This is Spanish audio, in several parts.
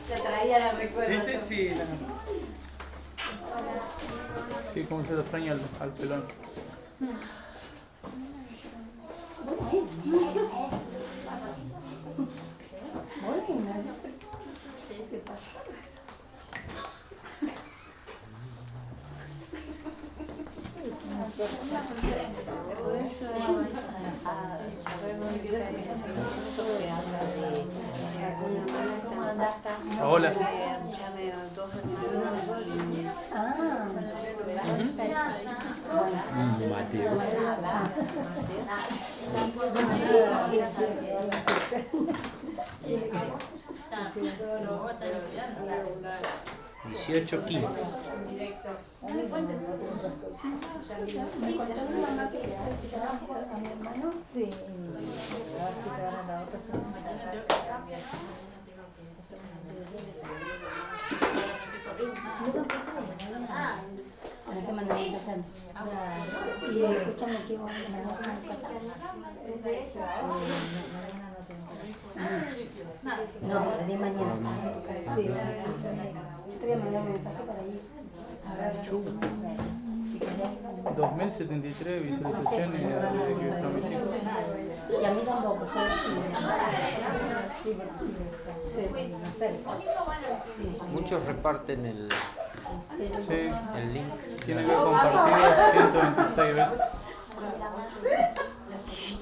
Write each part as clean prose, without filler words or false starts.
Se traía la recuerdo. ¿Viste? Sí. Sí, como se lo extraña al pelón. Sí, se pasa. Hola. Mateo. Sí. 18:15. Me contaron una mamá que le felicitaron a mi hermano. Sí, a ver si te van a la otra semana. Ahora te mandan un mensaje. Y escúchame que vos me mandas una cosa. No, la de mañana. Sí. Yo te voy a mandar un mensaje para ir. A ver, si querés. 2073 visualizaciones desde que transmití. Y a mí tampoco, solo sí. Muchos reparten el Sí, link. tiene que haber compartido 126 veces.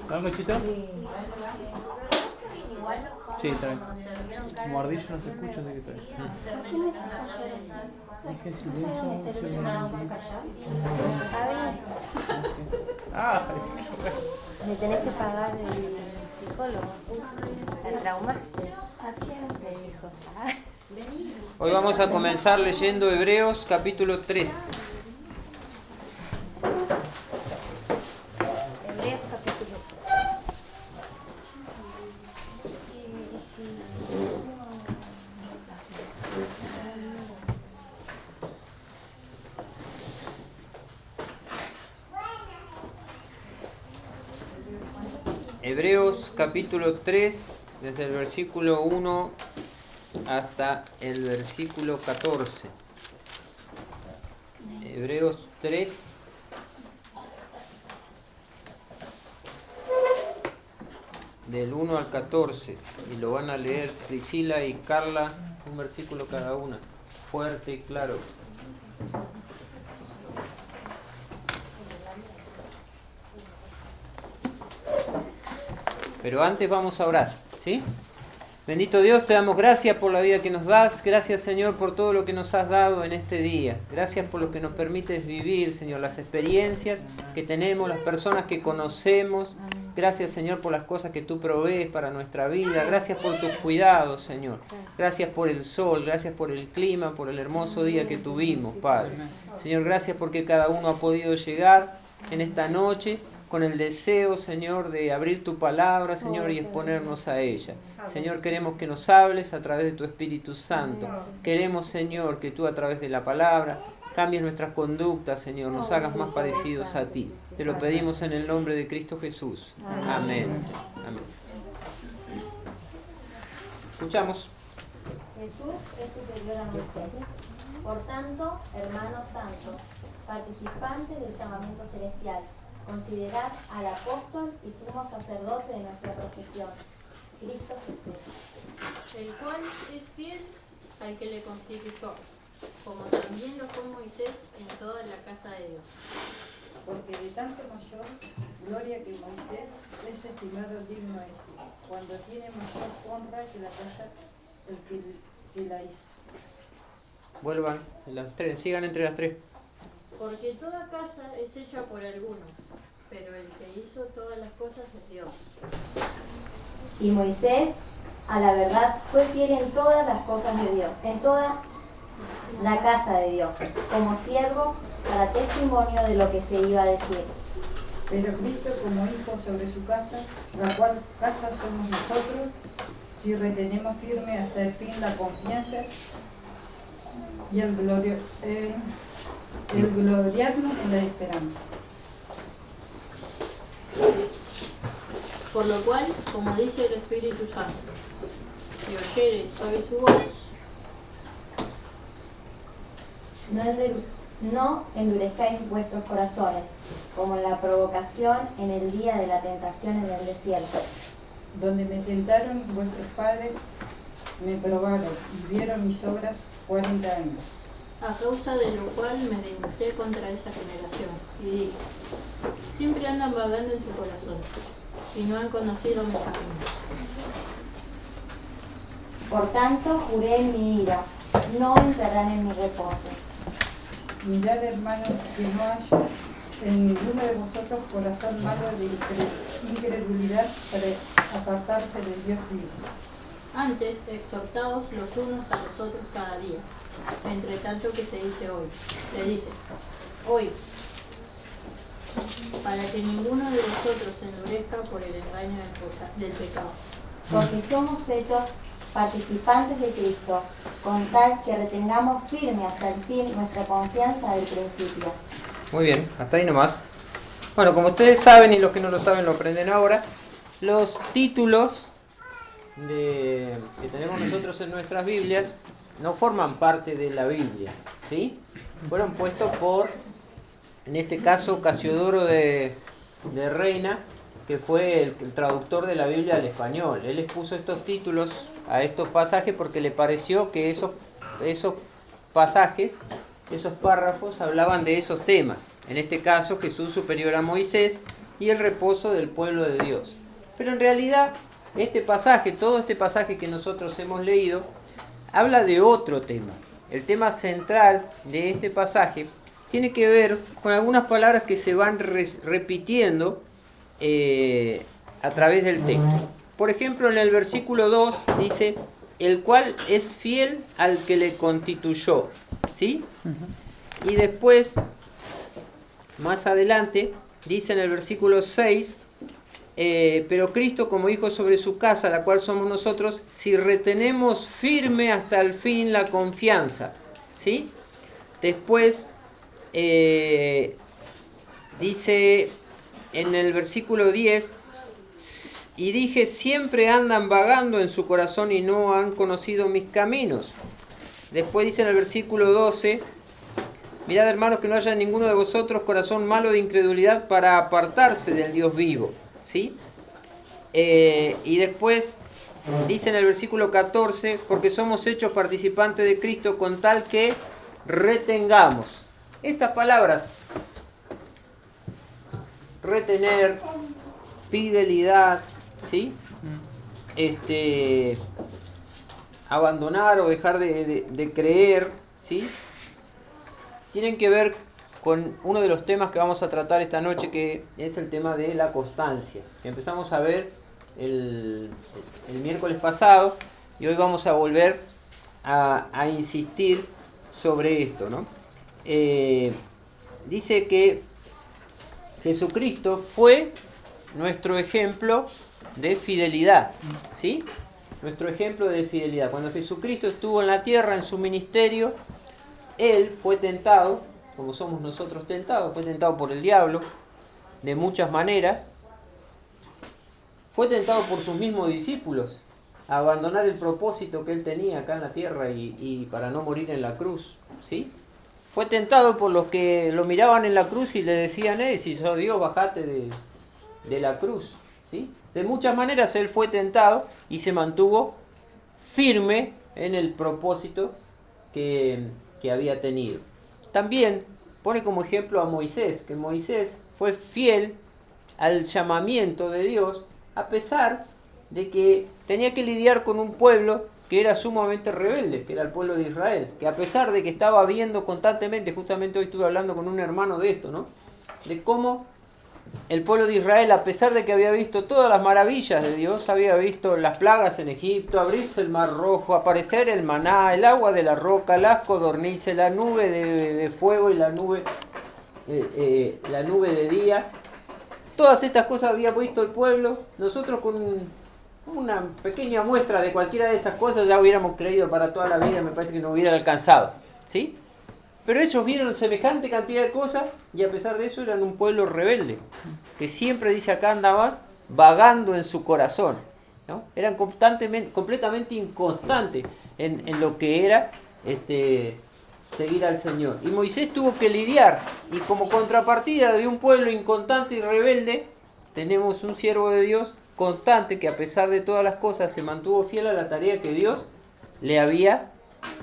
¿Dame chito? Sí, está bien. Como ardillo no se escucha, así que está bien. ¿Por qué necesitas llorar así? Dije ¿No sabes dónde está el último que vamos a callar? Ah, Le tenés que pagar el psicólogo, el trauma. ¿A quién? Le dijo. Hoy vamos a comenzar leyendo Hebreos capítulo 3. Hebreos capítulo. Hebreos capítulo 3, desde el versículo 1 hasta el versículo 14. Hebreos 3, del 1 al 14. Y lo van a leer Priscila y Carla, un versículo cada una. Fuerte y claro. Pero antes vamos a orar, ¿sí? Bendito Dios, te damos gracias por la vida que nos das. Gracias, Señor, por todo lo que nos has dado en este día. Gracias por lo que nos permites vivir, Señor, las experiencias que tenemos, las personas que conocemos. Gracias, Señor, por las cosas que tú provees para nuestra vida. Gracias por tus cuidados, Señor. Gracias por el sol, gracias por el clima, por el hermoso día que tuvimos, Padre. Señor, gracias porque cada uno ha podido llegar en esta noche con el deseo, Señor, de abrir tu palabra, Señor, y exponernos a ella. Señor, queremos que nos hables a través de tu Espíritu Santo. Queremos, Señor, que tú a través de la palabra cambies nuestras conductas, Señor, nos hagas más parecidos a ti. Te lo pedimos en el nombre de Cristo Jesús. Amén. Amén. Escuchamos. Jesús es superior a Moisés. Por tanto, hermanos santos, participantes del llamamiento celestial, considerad al apóstol y sumo sacerdote de nuestra profesión, Cristo Jesús, el cual es fiel al que le constituyó, como también lo fue Moisés en toda la casa de Dios. Porque de tanto mayor gloria que Moisés es estimado digno este, cuando tiene mayor honra que la casa del que la hizo. Vuelvan, sigan entre las tres. Porque toda casa es hecha por alguno, pero el que hizo todas las cosas es Dios. y Moisés, a la verdad, fue fiel en todas las cosas de Dios, en toda la casa de Dios, como siervo para testimonio de lo que se iba a decir. Pero Cristo como hijo sobre su casa, la cual casa somos nosotros, si retenemos firme hasta el fin la confianza y el gloriarnos en la esperanza. Por lo cual, como dice el Espíritu Santo, si oyereis hoy su voz, no endurezcáis vuestros corazones, como en la provocación en el día de la tentación en el desierto. Donde me tentaron vuestros padres, me probaron y vieron mis obras 40 años. a causa de lo cual me denuncié contra esa generación, y dije, siempre andan vagando en su corazón, y no han conocido mis caminos. Por tanto, juré en mi ira, no entrarán en mi reposo. Mirad, hermanos, que no haya en ninguno de vosotros corazón malo de incredulidad para apartarse del Dios vivo. Antes, exhortaos los unos a los otros cada día, entre tanto que se dice hoy, para que ninguno de vosotros se endurezca por el engaño del pecado. Porque somos hechos participantes de Cristo, con tal que retengamos firme hasta el fin nuestra confianza del principio. Muy bien, hasta ahí nomás. Bueno, como ustedes saben y los que no lo saben lo aprenden ahora, los títulos que tenemos nosotros en nuestras Biblias no forman parte de la Biblia, ¿sí? Fueron puestos por, en este caso, Casiodoro de Reina, que fue el traductor de la Biblia al español. Él les puso estos títulos a estos pasajes porque le pareció que esos pasajes, esos párrafos hablaban de esos temas. En este caso, Jesús superior a Moisés y el reposo del pueblo de Dios. Pero en realidad, todo este pasaje que nosotros hemos leído, habla de otro tema. El tema central de este pasaje tiene que ver con algunas palabras que se van repitiendo a través del texto. Por ejemplo, en el versículo 2 dice, el cual es fiel al que le constituyó, ¿sí? Y después, más adelante, dice en el versículo 6, pero Cristo como hijo sobre su casa, la cual somos nosotros, si retenemos firme hasta el fin la confianza, ¿sí? Después dice en el versículo 10, y dije, siempre andan vagando en su corazón y no han conocido mis caminos. Después dice en el versículo 12, mirad, hermanos, que no haya en ninguno de vosotros corazón malo de incredulidad para apartarse del Dios vivo, ¿sí? Y después dice en el versículo 14, porque somos hechos participantes de Cristo con tal que retengamos. Estas palabras, retener, fidelidad, ¿sí? Abandonar o dejar de creer, ¿sí? Tienen que ver con uno de los temas que vamos a tratar esta noche, que es el tema de la constancia, que empezamos a ver el miércoles pasado, y hoy vamos a volver a insistir sobre esto, ¿no? Dice que Jesucristo fue nuestro ejemplo de fidelidad, ¿sí? Nuestro ejemplo de fidelidad. Cuando Jesucristo estuvo en la tierra, en su ministerio, Él fue tentado, como somos nosotros tentados, fue tentado por el diablo de muchas maneras. Fue tentado por sus mismos discípulos a abandonar el propósito que Él tenía acá en la tierra y para no morir en la cruz, ¿sí? Fue tentado por los que lo miraban en la cruz y le decían, si sos Dios, bajate de la cruz, ¿sí? De muchas maneras Él fue tentado y se mantuvo firme en el propósito que había tenido. También pone como ejemplo a Moisés, que Moisés fue fiel al llamamiento de Dios, a pesar de que tenía que lidiar con un pueblo que era sumamente rebelde, que era el pueblo de Israel, que a pesar de que estaba viendo constantemente, justamente hoy estuve hablando con un hermano de esto, ¿no? De cómo el pueblo de Israel, a pesar de que había visto todas las maravillas de Dios, había visto las plagas en Egipto, abrirse el mar rojo, aparecer el maná, el agua de la roca, las codornices, la nube de fuego y la nube de día. Todas estas cosas había visto el pueblo. Nosotros con una pequeña muestra de cualquiera de esas cosas ya hubiéramos creído para toda la vida, me parece que nos hubiera alcanzado, ¿sí? Pero ellos vieron semejante cantidad de cosas y a pesar de eso eran un pueblo rebelde, que siempre, dice acá, andaban vagando en su corazón, ¿no? Eran completamente inconstantes en lo que era seguir al Señor. Y Moisés tuvo que lidiar, y como contrapartida de un pueblo inconstante y rebelde, tenemos un siervo de Dios constante que a pesar de todas las cosas se mantuvo fiel a la tarea que Dios le había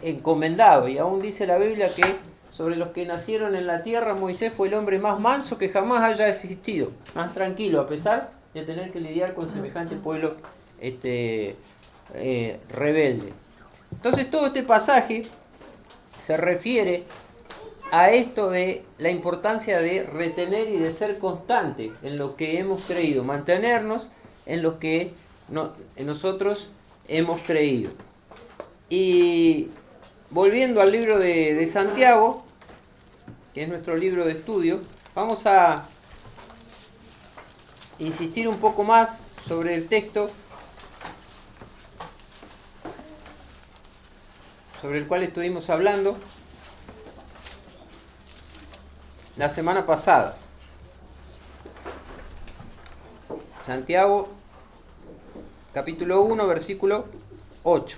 encomendado. Y aún dice la Biblia que sobre los que nacieron en la tierra, Moisés fue el hombre más manso que jamás haya existido, más tranquilo, a pesar de tener que lidiar con semejante pueblo rebelde. Entonces todo este pasaje se refiere a esto de la importancia de retener y de ser constante en lo que hemos creído, mantenernos en lo que nosotros hemos creído. Y volviendo al libro de Santiago, que es nuestro libro de estudio, vamos a insistir un poco más sobre el texto sobre el cual estuvimos hablando la semana pasada. Santiago, capítulo 1, versículo 8.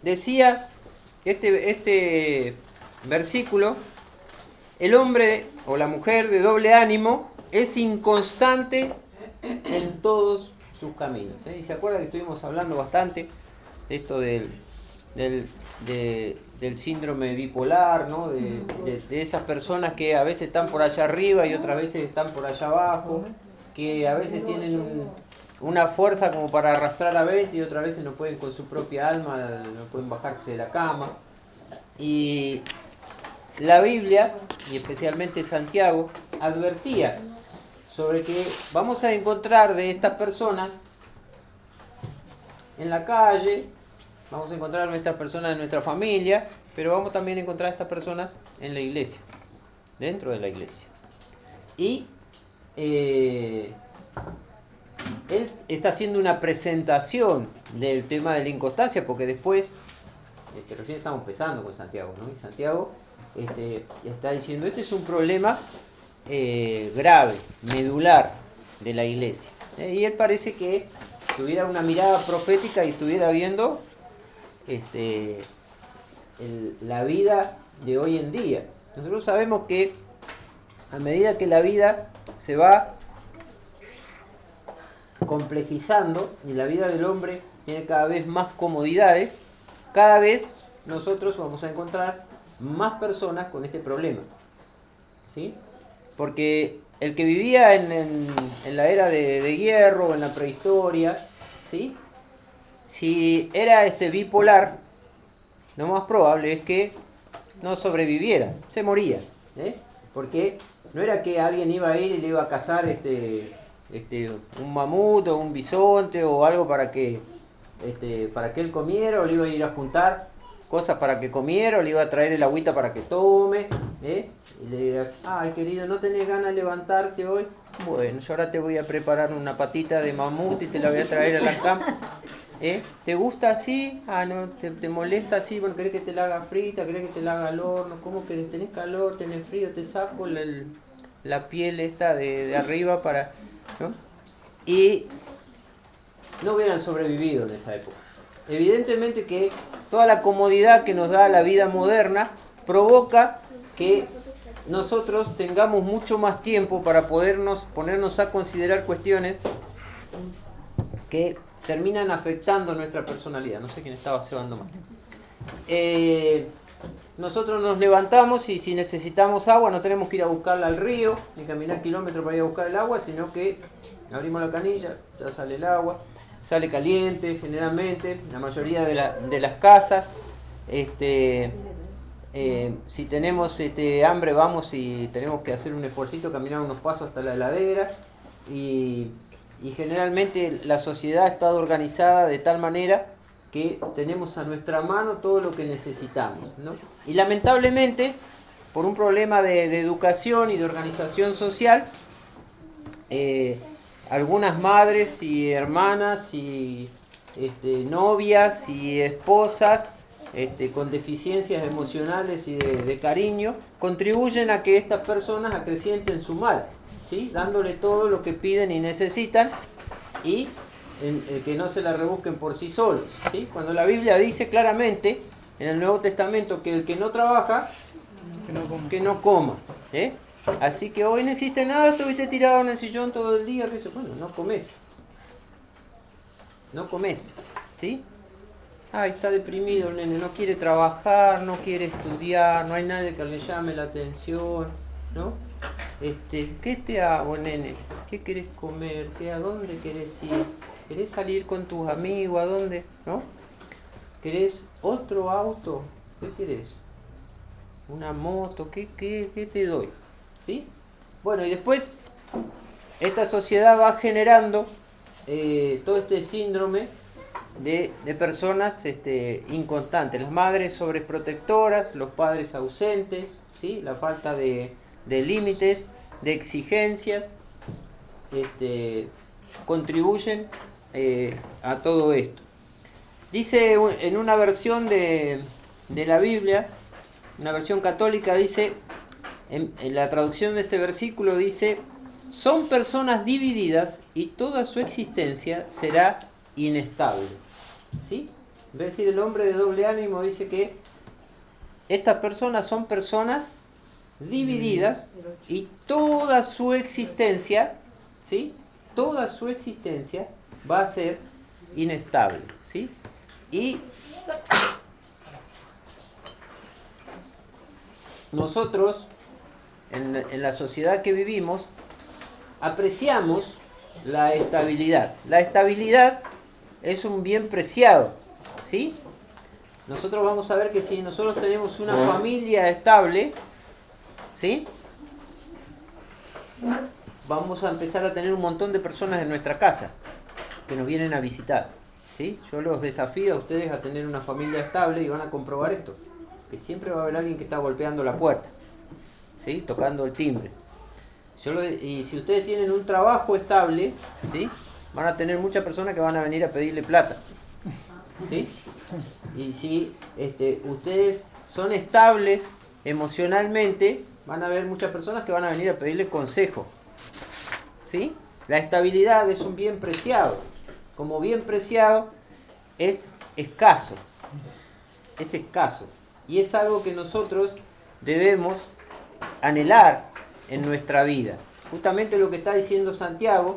Decía este versículo: el hombre o la mujer de doble ánimo es inconstante en todos sus caminos. Y se acuerda que estuvimos hablando bastante de esto del síndrome bipolar, ¿no? De esas personas que a veces están por allá arriba y otras veces están por allá abajo, que a veces tienen una fuerza como para arrastrar a 20 y otras veces no pueden con su propia alma, no pueden bajarse de la cama. Y la Biblia, y especialmente Santiago, advertía sobre que vamos a encontrar de estas personas en la calle, vamos a encontrar a estas personas en nuestra familia, pero vamos también a encontrar a estas personas en la iglesia, dentro de la iglesia. Y él está haciendo una presentación del tema de la inconstancia, porque después, recién estamos empezando con Santiago, ¿no? Y Santiago está diciendo, este es un problema grave, medular de la iglesia. Y él parece que tuviera una mirada profética y estuviera viendo la vida de hoy en día. Nosotros sabemos que a medida que la vida se va complejizando y la vida del hombre tiene cada vez más comodidades, cada vez nosotros vamos a encontrar más personas con este problema, ¿sí? Porque el que vivía en la era de hierro, en la prehistoria, ¿sí? Si era bipolar, lo más probable es que no sobreviviera, se moría, porque no era que alguien iba a ir y le iba a cazar un mamut o un bisonte o algo para que él comiera, o le iba a ir a juntar cosas para que comiera, o le iba a traer el agüita para que tome, y le digas, ay querido, ¿no tenés ganas de levantarte hoy? Bueno, yo ahora te voy a preparar una patita de mamut y te la voy a traer a la cama. ¿Te gusta así? Ah, no, ¿te molesta así? Bueno, ¿querés que te la haga frita? ¿Querés que te la haga al horno? ¿Cómo querés? ¿Tenés calor? ¿Tenés frío? Te saco la piel esta de arriba para... ¿no? Y no hubieran sobrevivido en esa época. Evidentemente que toda la comodidad que nos da la vida moderna provoca que nosotros tengamos mucho más tiempo para ponernos a considerar cuestiones que terminan afectando nuestra personalidad. No sé quién estaba cebando más. Nosotros nos levantamos y si necesitamos agua no tenemos que ir a buscarla al río, ni caminar kilómetros para ir a buscar el agua, sino que abrimos la canilla, ya sale el agua, sale caliente generalmente, la mayoría de las casas. Si tenemos hambre vamos y tenemos que hacer un esfuercito, caminar unos pasos hasta la heladera, y generalmente la sociedad está organizada de tal manera que tenemos a nuestra mano todo lo que necesitamos, ¿no? Y lamentablemente, por un problema de educación y de organización social, algunas madres y hermanas y novias y esposas con deficiencias emocionales y de cariño, contribuyen a que estas personas acrecienten su mal, ¿sí? Dándole todo lo que piden y necesitan y que no se la rebusquen por sí solos, ¿sí? Cuando la Biblia dice claramente en el Nuevo Testamento que el que no trabaja, que no coma, ¿eh? Así que hoy no hiciste nada, estuviste tirado en el sillón todo el día. Bueno, no comes. No comes, ¿sí? Ay, está deprimido el nene, no quiere trabajar, no quiere estudiar, no hay nadie que le llame la atención, ¿no? ¿Qué te hago, nene? ¿Qué querés comer? ¿A dónde querés ir? ¿Querés salir con tus amigos? ¿A dónde? ¿No? ¿Querés otro auto? ¿Qué querés? ¿Una moto? ¿Qué te doy? ¿Sí? Bueno, y después esta sociedad va generando todo este síndrome de personas inconstantes. Las madres sobreprotectoras, los padres ausentes, ¿sí? La falta de límites, de exigencias, contribuyen a todo esto. Dice en una versión de la Biblia, una versión católica, dice, en la traducción de este versículo dice: son personas divididas y toda su existencia será inestable. ¿Sí? En vez de decir el hombre de doble ánimo, dice que estas personas son personas divididas y toda su existencia, ¿sí? Toda su existencia va a ser inestable, ¿sí? Y nosotros, en la sociedad que vivimos, apreciamos la estabilidad. La estabilidad es un bien preciado, ¿sí? Nosotros vamos a ver que si nosotros tenemos una familia estable, ¿sí? Vamos a empezar a tener un montón de personas en nuestra casa que nos vienen a visitar, ¿sí? Yo los desafío a ustedes a tener una familia estable y van a comprobar esto, que siempre va a haber alguien que está golpeando la puerta, ¿sí? Tocando el timbre. Y si ustedes tienen un trabajo estable, ¿sí? Van a tener muchas personas que van a venir a pedirle plata, ¿sí? Y si ustedes son estables emocionalmente, van a haber muchas personas que van a venir a pedirle consejo, ¿sí? La estabilidad es un bien preciado. Como bien preciado es escaso. Es escaso. Y es algo que nosotros debemos anhelar en nuestra vida. Justamente lo que está diciendo Santiago,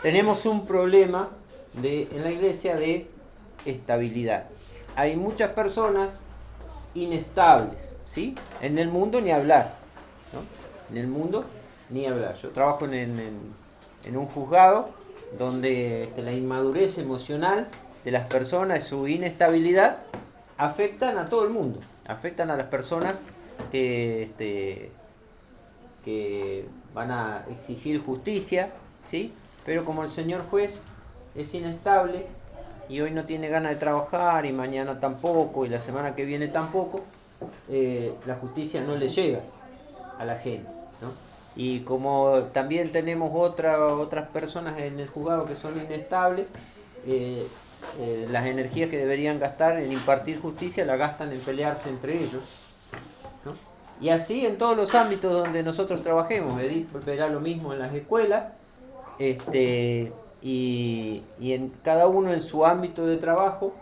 tenemos un problema en la iglesia de estabilidad. Hay muchas personas inestables, ¿sí? En el mundo ni hablar, ¿no? En el mundo ni hablar. Yo trabajo en un juzgado donde la inmadurez emocional de las personas, su inestabilidad, afectan a todo el mundo. Afectan a las personas que van a exigir justicia, ¿sí? Pero como el señor juez es inestable y hoy no tiene ganas de trabajar y mañana tampoco y la semana que viene tampoco, la justicia no le llega a la gente, ¿no? Y como también tenemos otras personas en el juzgado que son inestables, las energías que deberían gastar en impartir justicia la gastan en pelearse entre ellos, ¿no? Y así en todos los ámbitos donde nosotros trabajemos. Edith verá lo mismo en las escuelas, y en cada uno en su ámbito de trabajo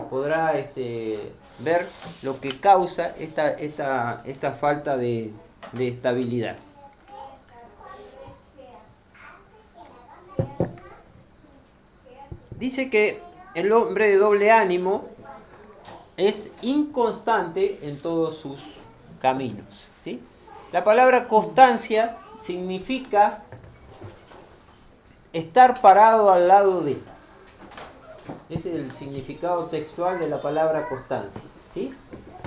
podrá ver lo que causa esta falta de estabilidad. Dice que el hombre de doble ánimo es inconstante en todos sus caminos, ¿sí? La palabra constancia significa estar parado al lado de. Ese es el significado textual de la palabra constancia, ¿sí?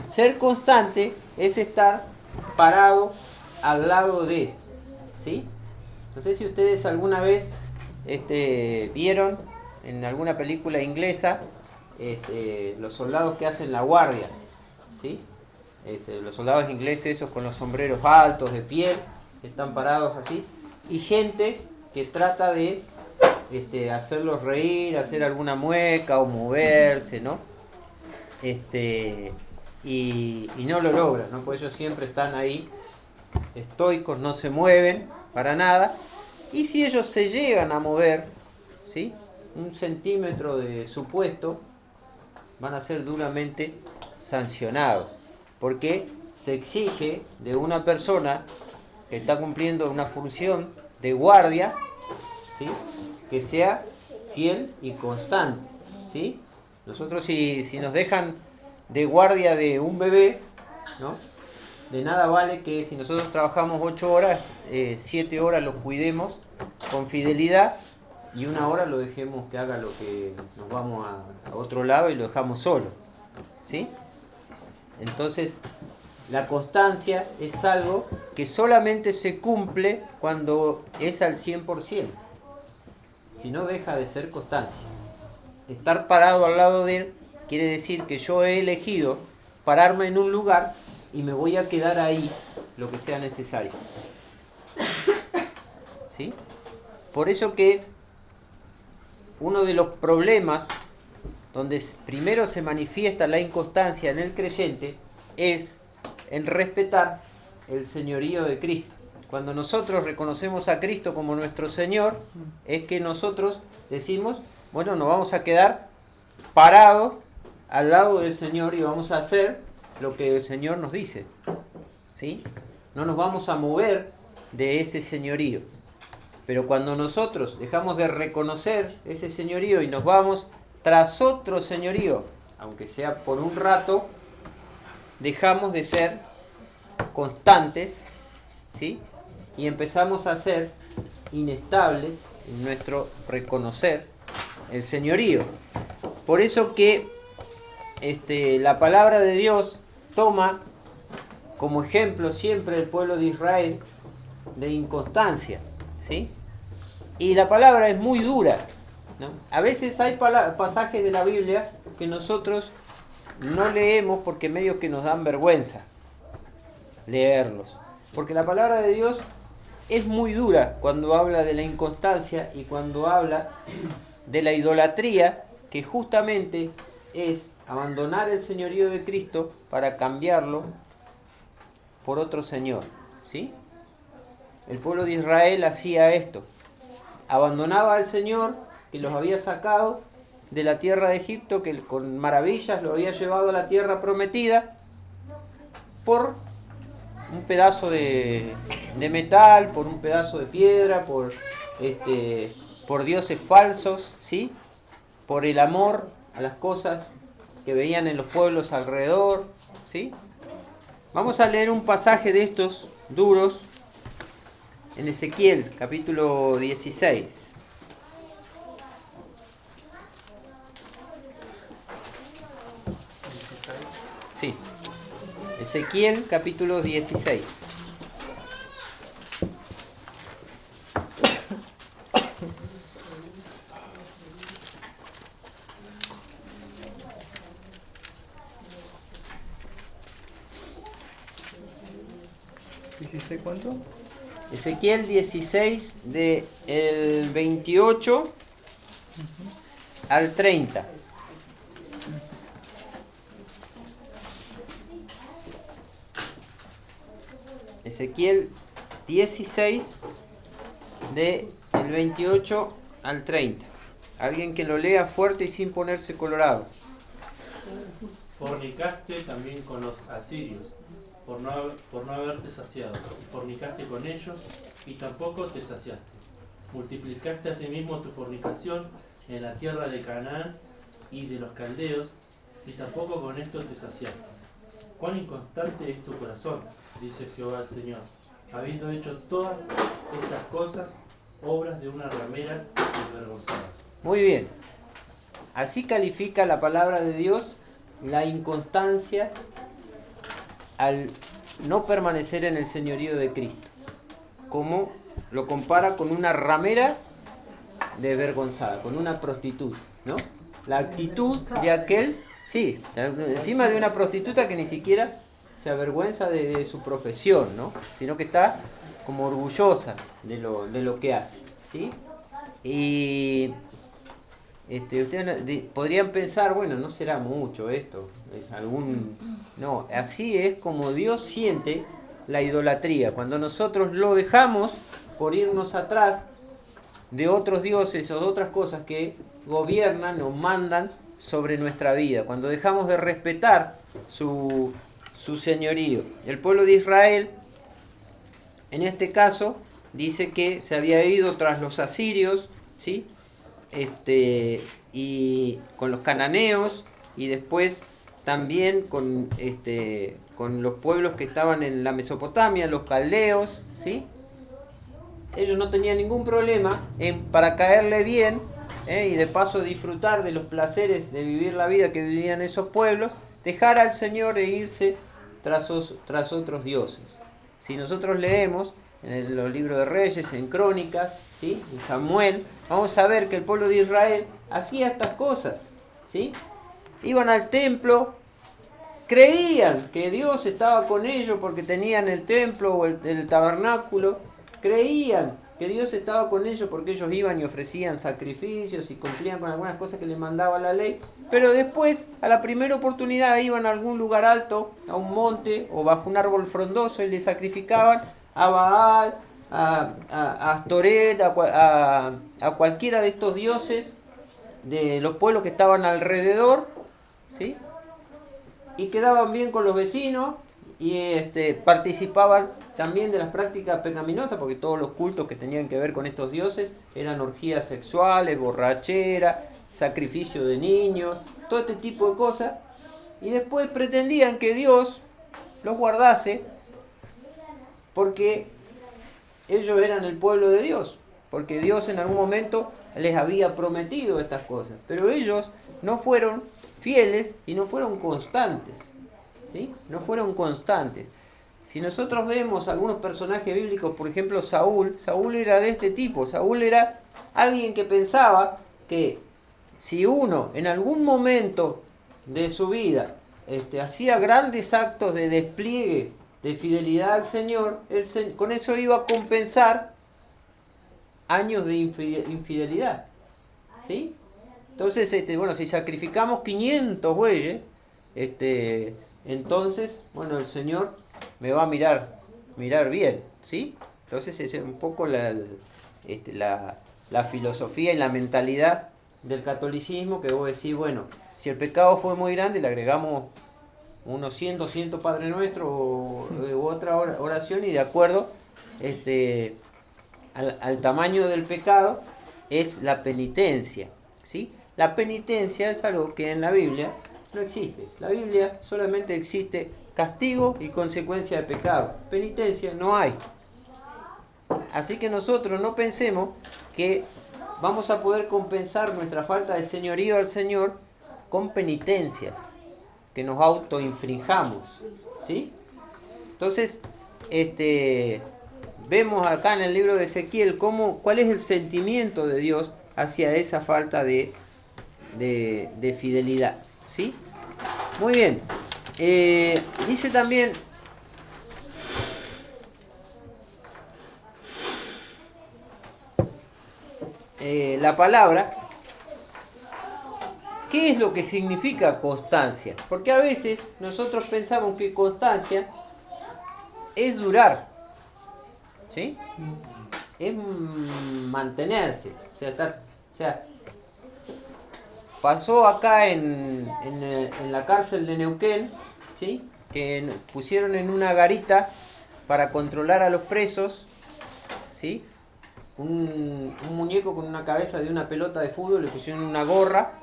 Ser constante es estar parado al lado de, ¿sí? No sé si ustedes alguna vez vieron en alguna película inglesa los soldados que hacen la guardia, ¿sí? Los soldados ingleses, esos con los sombreros altos de piel, que están parados así, y gente que trata de hacerlos reír, hacer alguna mueca o moverse, ¿no? Y no lo logran, ¿no? Porque ellos siempre están ahí, estoicos, no se mueven para nada. Y si ellos se llegan a mover, ¿sí?, 1 centímetro de su puesto, van a ser duramente sancionados. Porque se exige de una persona que está cumpliendo una función de guardia, ¿sí?, que sea fiel y constante, ¿sí? Nosotros si nos dejan de guardia de un bebé, ¿no?, de nada vale que si nosotros trabajamos 8 horas, 7 horas los cuidemos con fidelidad y 1 hora lo dejemos que haga lo que nos vamos a otro lado y lo dejamos solo, ¿sí? Entonces, la constancia es algo que solamente se cumple cuando es al 100%. Si no, deja de ser constancia. Estar parado al lado de él quiere decir que yo he elegido pararme en un lugar y me voy a quedar ahí lo que sea necesario. ¿Sí? Por eso que uno de los problemas donde primero se manifiesta la inconstancia en el creyente es en respetar el señorío de Cristo. Cuando nosotros reconocemos a Cristo como nuestro Señor, es que nosotros decimos, bueno, nos vamos a quedar parados al lado del Señor y vamos a hacer lo que el Señor nos dice, ¿sí? No nos vamos a mover de ese señorío. Pero cuando nosotros dejamos de reconocer ese señorío y nos vamos tras otro señorío, aunque sea por un rato, dejamos de ser constantes, ¿sí?, y empezamos a ser inestables en nuestro reconocer el señorío. Por eso que la palabra de Dios toma como ejemplo siempre el pueblo de Israel de inconstancia, ¿sí? Y la palabra es muy dura, ¿no? A veces hay pasajes de la Biblia que nosotros no leemos porque medio que nos dan vergüenza leerlos. Porque la palabra de Dios es muy dura cuando habla de la inconstancia y cuando habla de la idolatría, que justamente es abandonar el señorío de Cristo para cambiarlo por otro señor, ¿sí? El pueblo de Israel hacía esto. Abandonaba al Señor que los había sacado de la tierra de Egipto, que con maravillas lo había llevado a la tierra prometida, por un pedazo de metal, por un pedazo de piedra, por dioses falsos, ¿sí?, por el amor a las cosas que veían en los pueblos alrededor, ¿sí? Vamos a leer un pasaje de estos duros en Ezequiel, capítulo 16. Sí. Ezequiel, capítulo 16. ¿16 cuánto? Ezequiel 16, del 28 al 30. Ezequiel 16, del 28 al 30. Alguien que lo lea fuerte y sin ponerse colorado. Fornicaste también con los asirios, por no haberte saciado, y fornicaste con ellos, y tampoco te saciaste. Multiplicaste asimismo tu fornicación en la tierra de Canaán y de los caldeos, y tampoco con esto te saciaste. Cuán inconstante es tu corazón, dice Jehová el Señor, habiendo hecho todas estas cosas, obras de una ramera desvergonzada. Muy bien. Así califica la palabra de Dios la inconstancia al no permanecer en el señorío de Cristo. Como lo compara con una ramera desvergonzada, con una prostituta, ¿no? La actitud de aquel, sí, encima de una prostituta que ni siquiera se avergüenza de su profesión, ¿no?, sino que está como orgullosa de lo que hace, ¿sí? Y ustedes podrían pensar, bueno, no será mucho esto, no, así es como Dios siente la idolatría, cuando nosotros lo dejamos por irnos atrás de otros dioses o de otras cosas que gobiernan o mandan sobre nuestra vida, cuando dejamos de respetar su señorío. El pueblo de Israel, en este caso, dice que se había ido tras los asirios, ¿sí? Y con los cananeos, y después también con los pueblos que estaban en la Mesopotamia, los caldeos, ¿sí? Ellos no tenían ningún problema para caerle bien, y de paso disfrutar de los placeres de vivir la vida que vivían esos pueblos, dejar al Señor e irse tras otros dioses. Si nosotros leemos en los libros de Reyes, en Crónicas, ¿sí? En Samuel, vamos a ver que el pueblo de Israel hacía estas cosas, ¿sí? Iban al templo, creían que Dios estaba con ellos porque tenían el templo o el tabernáculo, creían que Dios estaba con ellos porque ellos iban y ofrecían sacrificios y cumplían con algunas cosas que les mandaba la ley, pero después, a la primera oportunidad, iban a algún lugar alto, a un monte o bajo un árbol frondoso y le sacrificaban a Baal, a Astoret, a cualquiera de estos dioses de los pueblos que estaban alrededor, ¿sí? Y quedaban bien con los vecinos y participaban también de las prácticas pecaminosas, porque todos los cultos que tenían que ver con estos dioses eran orgías sexuales, borrachera, sacrificio de niños, todo este tipo de cosas, y después pretendían que Dios los guardase porque ellos eran el pueblo de Dios, porque Dios en algún momento les había prometido estas cosas, pero ellos no fueron fieles y no fueron constantes, ¿sí? No fueron constantes. Si nosotros vemos algunos personajes bíblicos, por ejemplo Saúl era de este tipo. Saúl era alguien que pensaba que si uno en algún momento de su vida hacía grandes actos de despliegue de fidelidad al Señor, con eso iba a compensar años de infidelidad, ¿sí? Entonces, si sacrificamos 500 bueyes, entonces, el Señor me va a mirar bien, ¿sí? Entonces es un poco la filosofía y la mentalidad del catolicismo, que vos decís, si el pecado fue muy grande, le agregamos unos 100, 200 Padre Nuestro u otra oración, y de acuerdo al tamaño del pecado es la penitencia, ¿sí? La penitencia es algo que en la Biblia no existe. La Biblia solamente existe castigo y consecuencia de pecado. Penitencia no hay. Así que nosotros no pensemos que vamos a poder compensar nuestra falta de señorío al Señor con penitencias que nos autoinfringamos, ¿sí? Entonces, vemos acá en el libro de Ezequiel cuál es el sentimiento de Dios hacia esa falta de fidelidad, ¿sí? Muy bien. Dice también la palabra, ¿qué es lo que significa constancia? Porque a veces nosotros pensamos que constancia es durar, ¿sí? Es mantenerse, pasó acá en la cárcel de Neuquén, ¿sí? Que pusieron en una garita para controlar a los presos, ¿sí? Un muñeco con una cabeza de una pelota de fútbol, le pusieron una gorra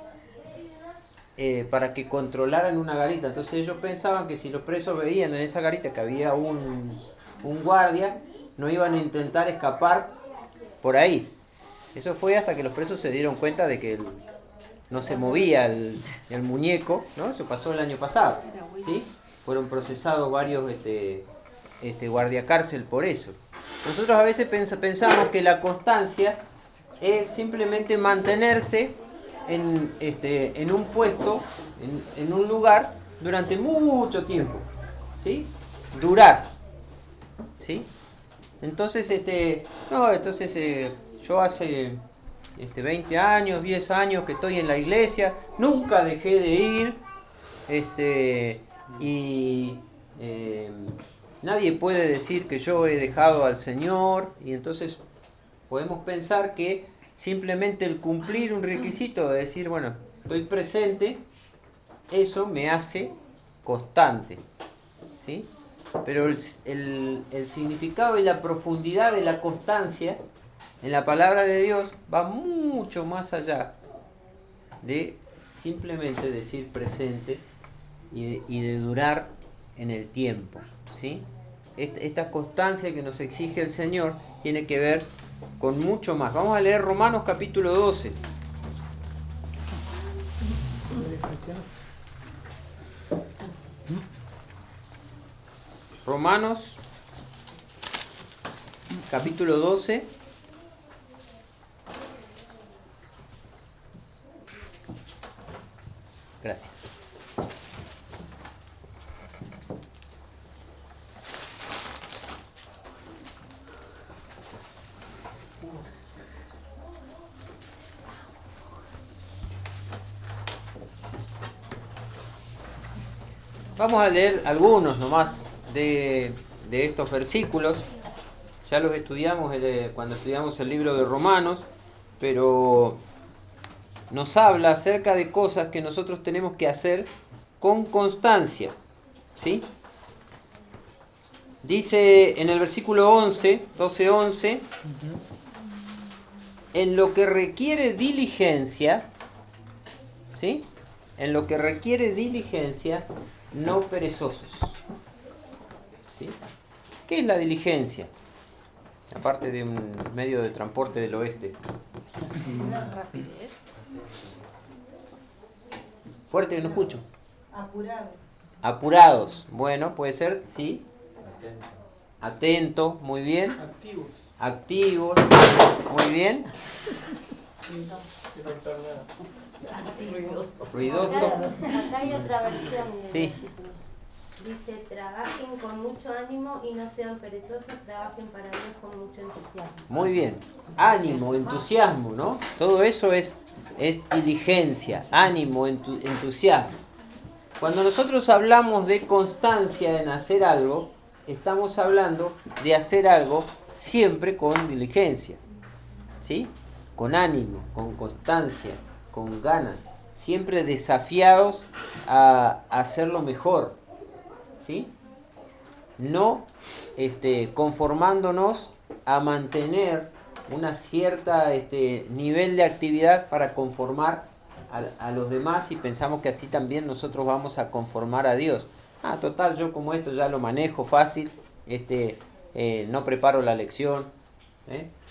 para que controlaran una garita. Entonces ellos pensaban que si los presos veían en esa garita que había un guardia, no iban a intentar escapar por ahí. Eso fue hasta que los presos se dieron cuenta de que no se movía el muñeco, ¿no? Eso pasó el año pasado, ¿sí? Fueron procesados varios guardiacárcel por eso. Nosotros a veces pensamos que la constancia es simplemente mantenerse en un puesto, en un lugar, durante mucho tiempo, ¿sí? Durar, ¿sí? Entonces, yo hace 20 años, 10 años que estoy en la iglesia, nunca dejé de ir, nadie puede decir que yo he dejado al Señor, y entonces podemos pensar que simplemente el cumplir un requisito de decir, bueno, estoy presente, eso me hace constante, ¿sí? Pero el significado y la profundidad de la constancia en la palabra de Dios va mucho más allá de simplemente decir presente y de durar en el tiempo, ¿sí? Esta constancia que nos exige el Señor tiene que ver con mucho más. Vamos a leer Romanos capítulo 12. Romanos capítulo 12. Gracias. Vamos a leer algunos nomás de estos versículos. Ya los estudiamos cuando estudiamos el libro de Romanos, pero nos habla acerca de cosas que nosotros tenemos que hacer con constancia, ¿sí? Dice en el versículo 12:11, en lo que requiere diligencia, ¿sí? En lo que requiere diligencia, no perezosos. ¿Sí? ¿Qué es la diligencia? Aparte de un medio de transporte del oeste. Rapidez. Fuerte que no escucho. Apurados. Apurados. Bueno, puede ser, sí. Atento, muy bien. Activos, muy bien. Ruidoso. Acá hay otra versión del Sí. versículo. Dice, trabajen con mucho ánimo y no sean perezosos, trabajen para Dios con mucho entusiasmo. Muy bien. Ánimo, entusiasmo, ¿no? Todo eso es diligencia, ánimo, entusiasmo. Cuando nosotros hablamos de constancia en hacer algo, estamos hablando de hacer algo siempre con diligencia, ¿sí? Con ánimo, con constancia, con ganas, siempre desafiados a hacerlo mejor, ¿sí? No conformándonos a mantener una cierta nivel de actividad para conformar a los demás y pensamos que así también nosotros vamos a conformar a Dios. Total, yo como esto ya lo manejo fácil, no preparo la lección,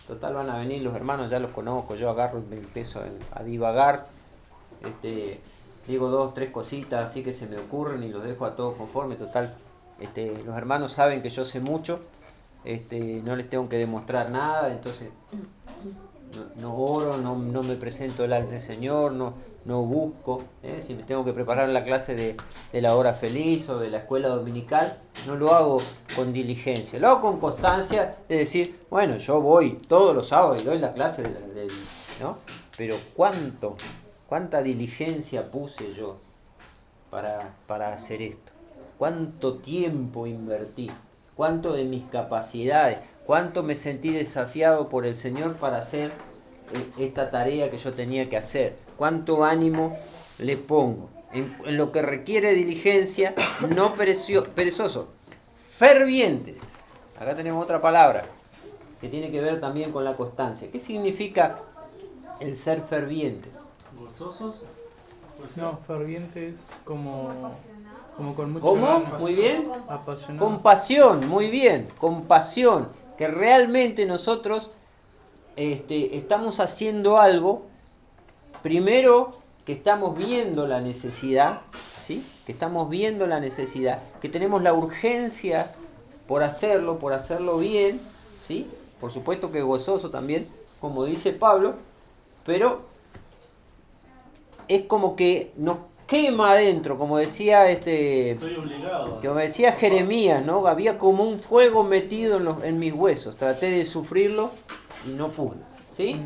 total van a venir los hermanos, ya los conozco, yo agarro y me empiezo a divagar, digo 2, 3 cositas así que se me ocurren y los dejo a todos conforme, total, los hermanos saben que yo sé mucho, no les tengo que demostrar nada, entonces no oro, no me presento delante del Señor, no busco, si me tengo que preparar la clase de la hora feliz o de la escuela dominical, no lo hago con diligencia, lo hago con constancia de decir, bueno, yo voy todos los sábados y doy la clase, ¿no? Pero ¿cuánta diligencia puse yo para hacer esto? ¿Cuánto tiempo invertí? ¿Cuánto de mis capacidades? ¿Cuánto me sentí desafiado por el Señor para hacer esta tarea que yo tenía que hacer? ¿Cuánto ánimo le pongo? En lo que requiere diligencia, no perezoso. Fervientes. Acá tenemos otra palabra que tiene que ver también con la constancia. ¿Qué significa el ser fervientes? ¿Gozosos? No, fervientes como con mucha ¿Cómo? ganas. Muy bien. Apasionado. Compasión, muy bien. Compasión. Que realmente nosotros estamos haciendo algo, primero que estamos viendo la necesidad, ¿sí? Que estamos viendo la necesidad, que tenemos la urgencia por hacerlo bien, ¿sí? Por supuesto que gozoso también, como dice Pablo, pero es como que nos quema adentro, como decía Estoy obligado. como decía Jeremías, ¿no? Había como un fuego metido en mis huesos. Traté de sufrirlo y no pude, ¿sí?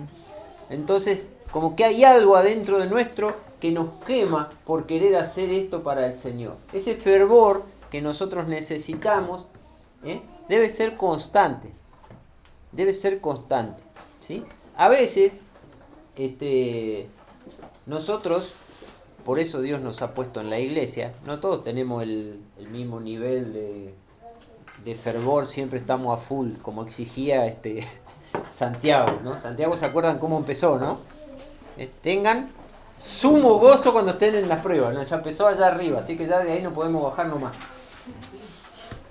Entonces, como que hay algo adentro de nuestro que nos quema por querer hacer esto para el Señor. Ese fervor que nosotros necesitamos debe ser constante. Debe ser constante, ¿sí? A veces, nosotros, por eso Dios nos ha puesto en la iglesia, no todos tenemos el mismo nivel de fervor, siempre estamos a full, como exigía Santiago, ¿no? Santiago, ¿se acuerdan cómo empezó, no? Tengan sumo gozo cuando estén en las pruebas, ¿no? Ya empezó allá arriba, así que ya de ahí no podemos bajar nomás.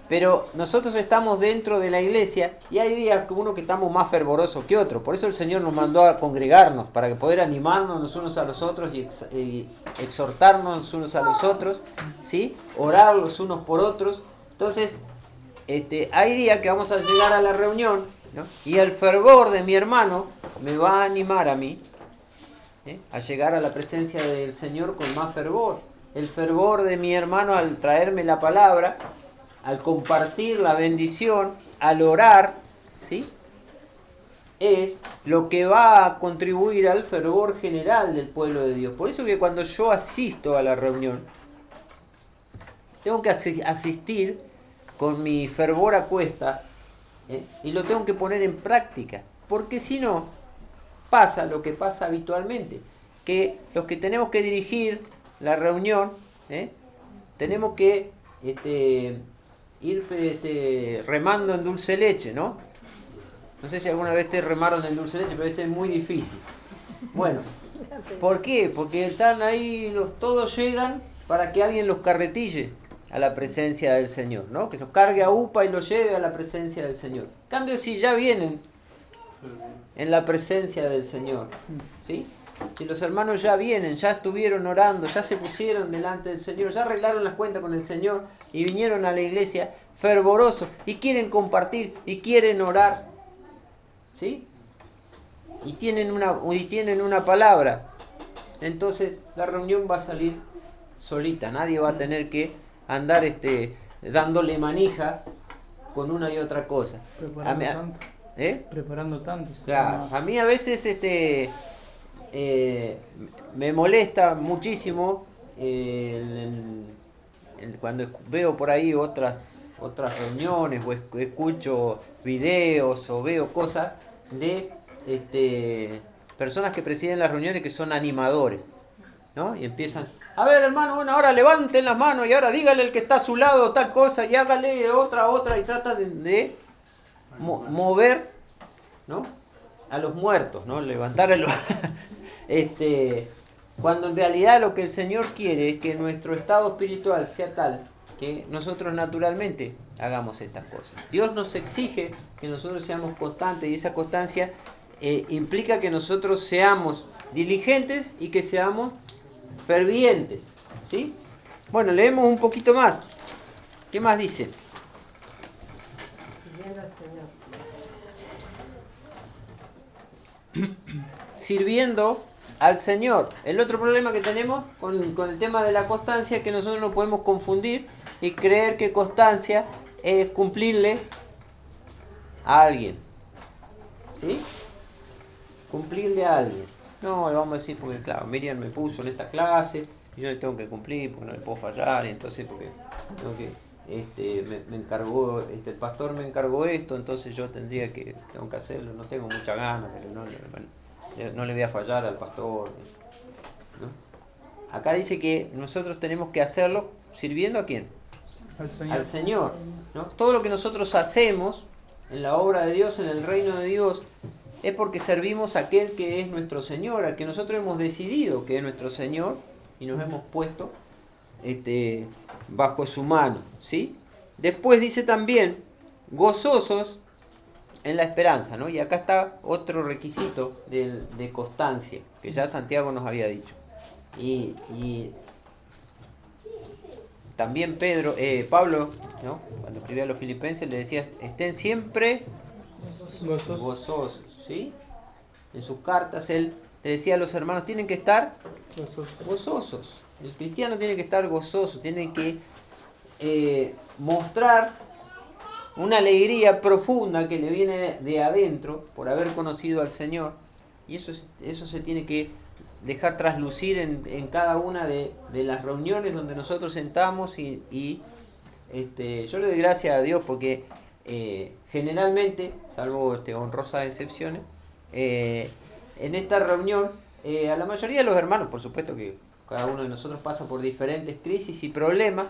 Pero nosotros estamos dentro de la iglesia y hay días que uno que estamos más fervorosos que otro. Por eso el Señor nos mandó a congregarnos, para poder animarnos los unos a los otros y exhortarnos unos a los otros, ¿sí? Orar los unos por otros. Entonces, hay días que vamos a llegar a la reunión, ¿no? Y el fervor de mi hermano me va a animar a mí a llegar a la presencia del Señor con más fervor. El fervor de mi hermano al traerme la palabra, al compartir la bendición, al orar, ¿sí? Es lo que va a contribuir al fervor general del pueblo de Dios. Por eso que cuando yo asisto a la reunión, tengo que asistir con mi fervor a cuesta, y lo tengo que poner en práctica, porque si no, pasa lo que pasa habitualmente, que los que tenemos que dirigir la reunión, tenemos que ir remando en dulce leche, ¿no? No sé si alguna vez te remaron en dulce leche, pero eso es muy difícil. Bueno, ¿por qué? Porque están ahí, todos llegan para que alguien los carretille a la presencia del Señor, ¿no? Que los cargue a UPA y los lleve a la presencia del Señor. En cambio, si ya vienen en la presencia del Señor, ¿sí? Si los hermanos ya vienen, ya estuvieron orando, ya se pusieron delante del Señor, ya arreglaron las cuentas con el Señor y vinieron a la iglesia fervorosos y quieren compartir y quieren orar, ¿sí? Y tienen una palabra, entonces la reunión va a salir solita, nadie va a tener que andar dándole manija con una y otra cosa. Preparando tanto. Claro, a mí a veces me molesta muchísimo cuando veo por ahí otras reuniones o escucho videos o veo cosas de personas que presiden las reuniones que son animadores, ¿no? Y empiezan, a ver hermano, bueno, ahora levanten las manos y ahora dígale al que está a su lado tal cosa y hágale otra y trata de mover, ¿no? A los muertos, ¿no? Levantar a los... cuando en realidad lo que el Señor quiere es que nuestro estado espiritual sea tal que nosotros naturalmente hagamos estas cosas. Dios nos exige que nosotros seamos constantes y esa constancia implica que nosotros seamos diligentes y que seamos fervientes, ¿sí? Bueno, leemos un poquito más. ¿Qué más dice? Sirviendo al Señor. El otro problema que tenemos con el tema de la constancia es que nosotros no podemos confundir y creer que constancia es cumplirle a alguien, ¿sí? Cumplirle a alguien. No, le vamos a decir porque claro, Miriam me puso en esta clase y yo le tengo que cumplir porque no le puedo fallar y entonces porque tengo que me encargó, el pastor me encargó esto, entonces yo tengo que hacerlo, no tengo mucha ganas, pero no le voy a fallar al pastor, ¿no? Acá dice que nosotros tenemos que hacerlo sirviendo ¿a quién? Al Señor, ¿no? Todo lo que nosotros hacemos en la obra de Dios, en el reino de Dios, es porque servimos a aquel que es nuestro Señor, al que nosotros hemos decidido que es nuestro Señor y nos hemos puesto bajo su mano, ¿sí? Después dice también, gozosos en la esperanza, ¿no? Y acá está otro requisito de constancia, que ya Santiago nos había dicho. Y también Pablo, ¿no? Cuando escribía a los filipenses le decía, estén siempre gozosos, ¿sí? En sus cartas él le decía a los hermanos, tienen que estar gozosos. El cristiano tiene que estar gozoso, tiene que mostrar una alegría profunda que le viene de adentro por haber conocido al Señor Y eso se tiene que dejar traslucir en cada una de las reuniones donde nosotros sentamos y yo le doy gracias a Dios porque generalmente, salvo honrosas excepciones, en esta reunión a la mayoría de los hermanos, por supuesto que cada uno de nosotros pasa por diferentes crisis y problemas,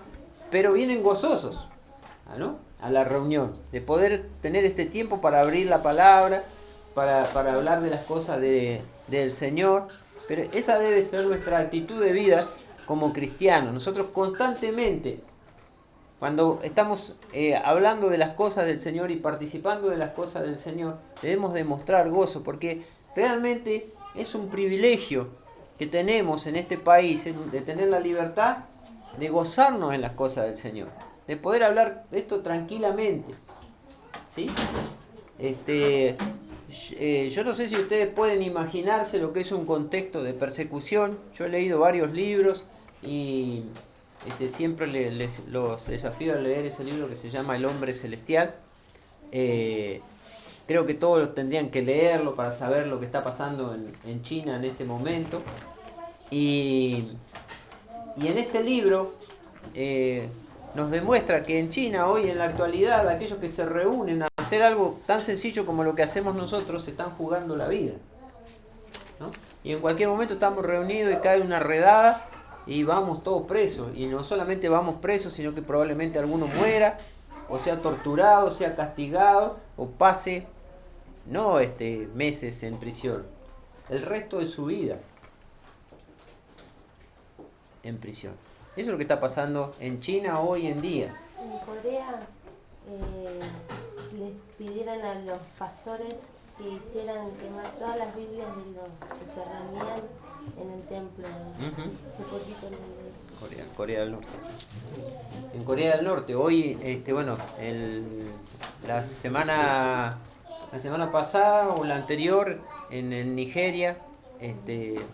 pero vienen gozosos, ¿no?, a la reunión, de poder tener este tiempo para abrir la palabra, para hablar de las cosas del Señor. Pero esa debe ser nuestra actitud de vida como cristianos. Nosotros constantemente, cuando estamos hablando de las cosas del Señor y participando de las cosas del Señor, debemos demostrar gozo, porque realmente es un privilegio que tenemos en este país, de tener la libertad de gozarnos en las cosas del Señor, de poder hablar esto tranquilamente, ¿sí? Yo no sé si ustedes pueden imaginarse lo que es un contexto de persecución. Yo he leído varios libros y siempre los desafío a leer ese libro que se llama El hombre celestial. Creo que todos tendrían que leerlo para saber lo que está pasando en China en este momento. Y en este libro nos demuestra que en China hoy, en la actualidad, aquellos que se reúnen a hacer algo tan sencillo como lo que hacemos nosotros, se están jugando la vida, ¿no? Y en cualquier momento estamos reunidos y cae una redada y vamos todos presos. Y no solamente vamos presos, sino que probablemente alguno muera, o sea torturado, sea castigado, o pase no meses en prisión, el resto de su vida en prisión. Eso es lo que está pasando en China hoy en día. En Corea les pidieron a los pastores que hicieran quemar todas las Biblias de los que se reunían en el templo. Hace poquito leí. Corea del Norte. En Corea del Norte, hoy, la semana pasada o la anterior, en Nigeria,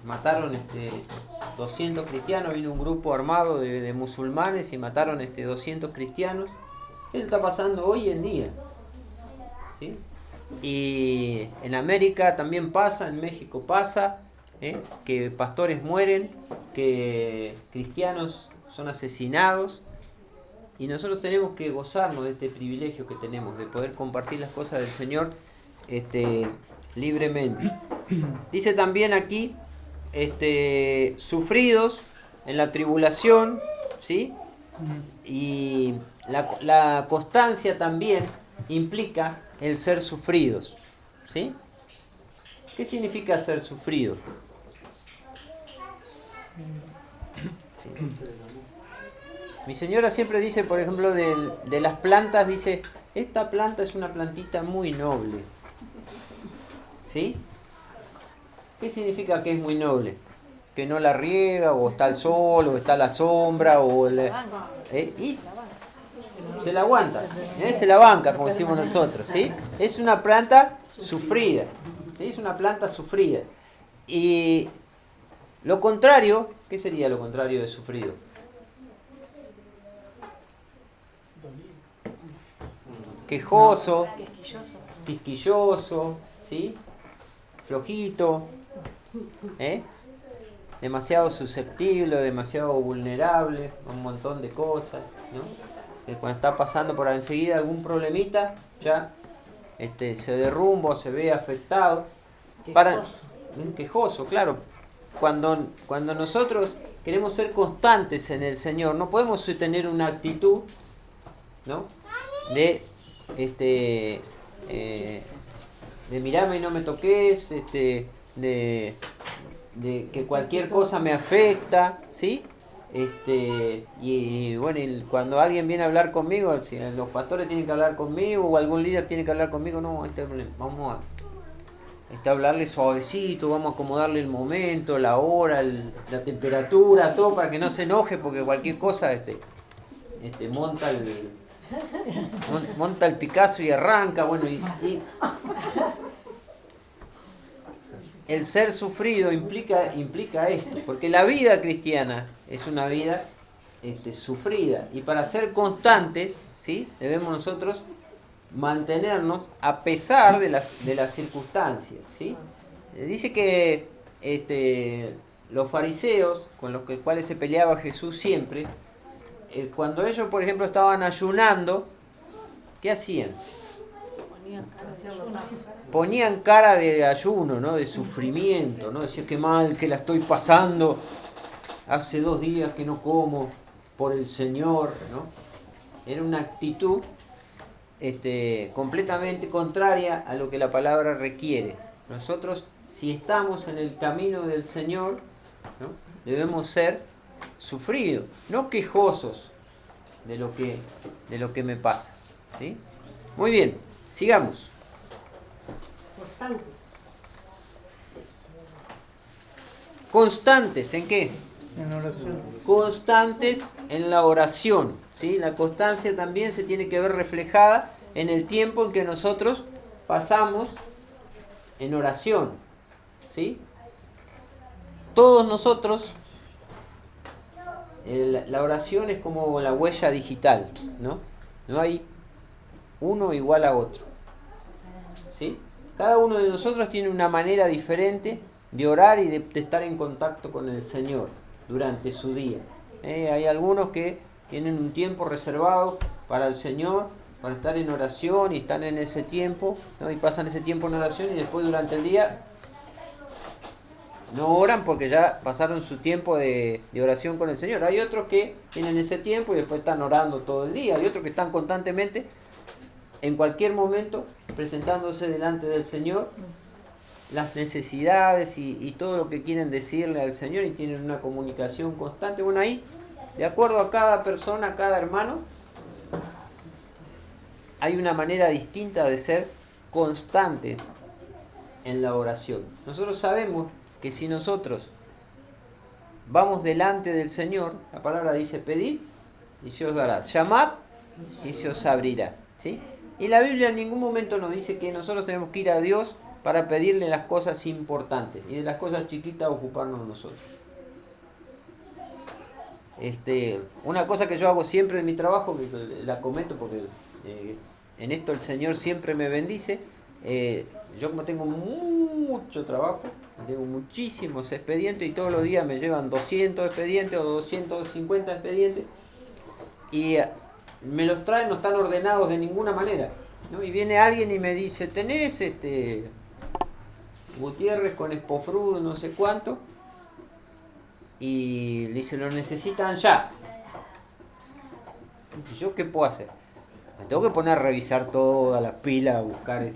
mataron 200 cristianos. Vino un grupo armado de musulmanes y mataron 200 cristianos. Eso está pasando hoy en día, ¿sí? Y en América también pasa, en México pasa, que pastores mueren, que cristianos son asesinados, y nosotros tenemos que gozarnos de este privilegio que tenemos de poder compartir las cosas del Señor libremente. Dice también aquí, sufridos en la tribulación, ¿sí? Y la constancia también implica el ser sufridos, ¿sí? ¿Qué significa ser sufrido? Sí. Mi señora siempre dice, por ejemplo, de las plantas, dice, esta planta es una plantita muy noble, ¿sí? ¿Qué significa que es muy noble? Que no la riega, o está al sol, o está a la sombra, o y se la aguanta, se la banca, como decimos nosotros, ¿sí? Es una planta sufrida, ¿sí? Es una planta sufrida. Y lo contrario, ¿qué sería lo contrario de sufrido? Quejoso, quisquilloso, ¿sí? Flojito, demasiado susceptible, demasiado vulnerable, un montón de cosas, ¿no? Cuando está pasando por enseguida algún problemita, ya se derrumba o se ve afectado. Quejoso, claro. Cuando nosotros queremos ser constantes en el Señor, no podemos tener una actitud, ¿no?, de mirame y no me toques, de que cualquier cosa me afecta, ¿sí? Y bueno, cuando alguien viene a hablar conmigo, si los pastores tienen que hablar conmigo o algún líder tiene que hablar conmigo, no, vamos a hablarle suavecito, vamos a acomodarle el momento, la hora, la temperatura, todo para que no se enoje, porque cualquier cosa monta el Picasso y arranca. Bueno, y el ser sufrido implica esto, porque la vida cristiana es una vida sufrida, y para ser constantes, ¿sí?, debemos nosotros mantenernos a pesar de las circunstancias, ¿sí? Dice que los fariseos, con los cuales se peleaba Jesús siempre, cuando ellos, por ejemplo, estaban ayunando, ¿qué hacían? Ponían cara de ayuno, ¿no? De sufrimiento, ¿no? Decían, qué mal que la estoy pasando, hace 2 días que no como por el Señor, ¿no? Era una actitud completamente contraria a lo que la palabra requiere. Nosotros, si estamos en el camino del Señor, ¿no? Debemos ser sufridos, no quejosos de lo que me pasa, ¿sí? Muy bien, sigamos. Constantes. Constantes, ¿en qué? En oración. Constantes en la oración, ¿sí? La constancia también se tiene que ver reflejada en el tiempo en que nosotros pasamos en oración, ¿sí? Todos nosotros, la oración es como la huella digital, ¿no? No hay uno igual a otro, ¿sí? Cada uno de nosotros tiene una manera diferente de orar y de estar en contacto con el Señor durante su día. Hay algunos que tienen un tiempo reservado para el Señor, para estar en oración y están en ese tiempo, ¿no? Y pasan ese tiempo en oración y después durante el día no oran porque ya pasaron su tiempo de oración con el Señor. Hay otros que tienen ese tiempo y después están orando todo el día. Hay otros que están constantemente, en cualquier momento, presentándose delante del Señor, las necesidades y todo lo que quieren decirle al Señor, y tienen una comunicación constante. Bueno, ahí, de acuerdo a cada persona, a cada hermano, hay una manera distinta de ser constantes en la oración. Nosotros sabemos que si nosotros vamos delante del Señor, la palabra dice: pedid y se os dará, llamad y se os abrirá, ¿sí? Y la Biblia en ningún momento nos dice que nosotros tenemos que ir a Dios para pedirle las cosas importantes y de las cosas chiquitas ocuparnos nosotros. Una cosa que yo hago siempre en mi trabajo, que la comento porque en esto el Señor siempre me bendice. Yo, como tengo mucho trabajo, tengo muchísimos expedientes y todos los días me llevan 200 expedientes o 250 expedientes y me los traen, no están ordenados de ninguna manera, ¿no? Y viene alguien y me dice: tenés Gutiérrez con Espofrud, no sé cuánto, y le dice: lo necesitan ya. ¿Y yo qué puedo hacer? Me tengo que poner a revisar toda la pila, a buscar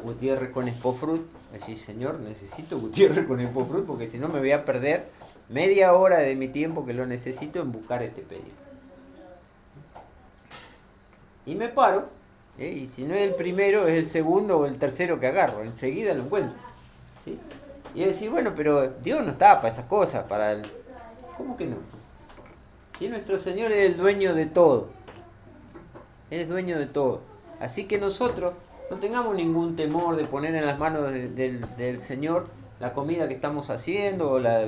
Gutiérrez con Espofrud. Decir: Señor, necesito Gutiérrez con Espofrud, porque si no me voy a perder media hora de mi tiempo que lo necesito en buscar este pedido. Y me paro, y si no es el primero, es el segundo o el tercero que agarro, enseguida lo encuentro, ¿sí? Y decir: bueno, pero Dios no está para esas cosas, ¿cómo que no? Si nuestro Señor es el dueño de todo, Él es dueño de todo. Así que nosotros no tengamos ningún temor de poner en las manos del Señor la comida que estamos haciendo, o la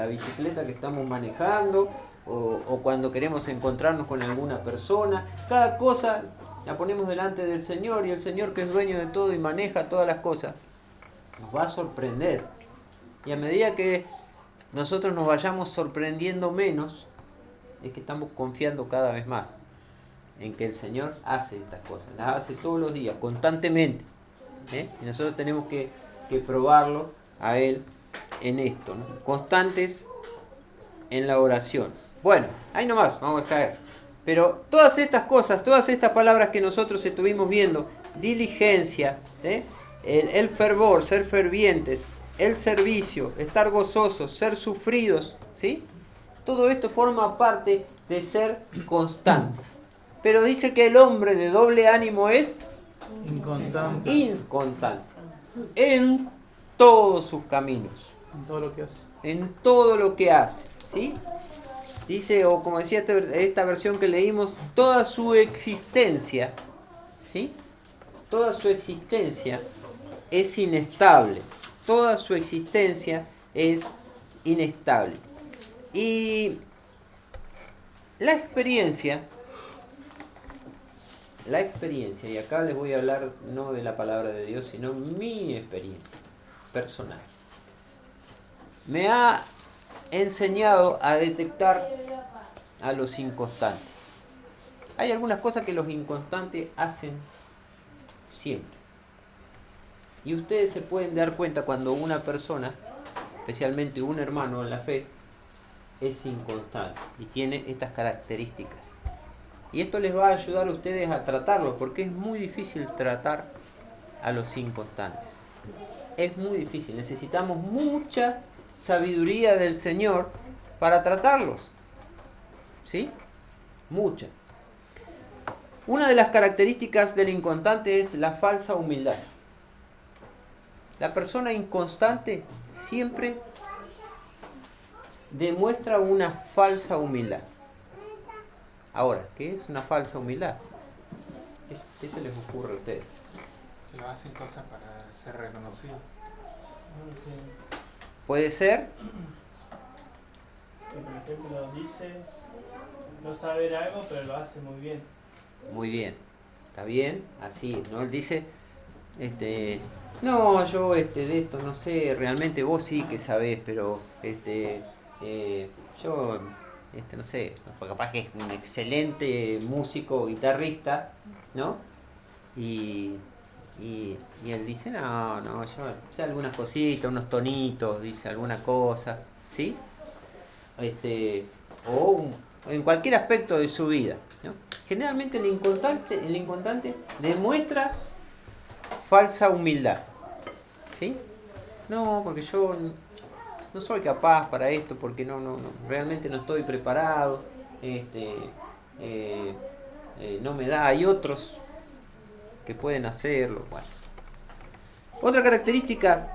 bicicleta que estamos manejando, o cuando queremos encontrarnos con alguna persona. Cada cosa la ponemos delante del Señor, y el Señor, que es dueño de todo y maneja todas las cosas, nos va a sorprender. Y a medida que nosotros nos vayamos sorprendiendo menos, es que estamos confiando cada vez más en que el Señor hace estas cosas, las hace todos los días, constantemente, y nosotros tenemos que probarlo a Él en esto, ¿no? Constantes en la oración. Bueno, ahí nomás vamos a caer. Pero todas estas cosas, todas estas palabras que nosotros estuvimos viendo: diligencia, el fervor, ser fervientes, el servicio, estar gozosos, ser sufridos, ¿sí? Todo esto forma parte de ser constante. Pero dice que el hombre de doble ánimo es inconstante en todos sus caminos, En todo lo que hace. en todo lo que hace, ¿sí? Dice, o como decía esta versión que leímos, toda su existencia, ¿sí? Toda su existencia es inestable. Toda su existencia es inestable. Y la experiencia, y acá les voy a hablar no de la palabra de Dios, sino mi experiencia. personal. Me ha enseñado a detectar a los inconstantes. Hay algunas cosas que los inconstantes hacen siempre. Y ustedes se pueden dar cuenta cuando una persona, especialmente un hermano en la fe, es inconstante y tiene estas características. Y esto les va a ayudar a ustedes a tratarlo, porque es muy difícil tratar a los inconstantes. Es muy difícil. Necesitamos mucha sabiduría del Señor para tratarlos. ¿Sí? Mucha. Una de las características del inconstante es la falsa humildad. La persona inconstante siempre demuestra una falsa humildad. Ahora, ¿qué es una falsa humildad? ¿Qué se les ocurre a ustedes? Que lo hacen cosas para ser reconocidos. Puede ser. Que por ejemplo dice no saber algo, pero lo hace muy bien. Muy bien. Está bien, así, ¿no? Él dice, no, yo de esto no sé, realmente vos sí que sabés, pero yo no sé, capaz que es un excelente músico, guitarrista, ¿no? Y él dice, no, yo sé algunas cositas, unos tonitos, dice alguna cosa, ¿sí? O en cualquier aspecto de su vida, ¿no? Generalmente el inconstante demuestra falsa humildad, ¿sí? No, porque yo no soy capaz para esto, porque no realmente no estoy preparado, no me da, hay otros que pueden hacerlo. Bueno. Otra característica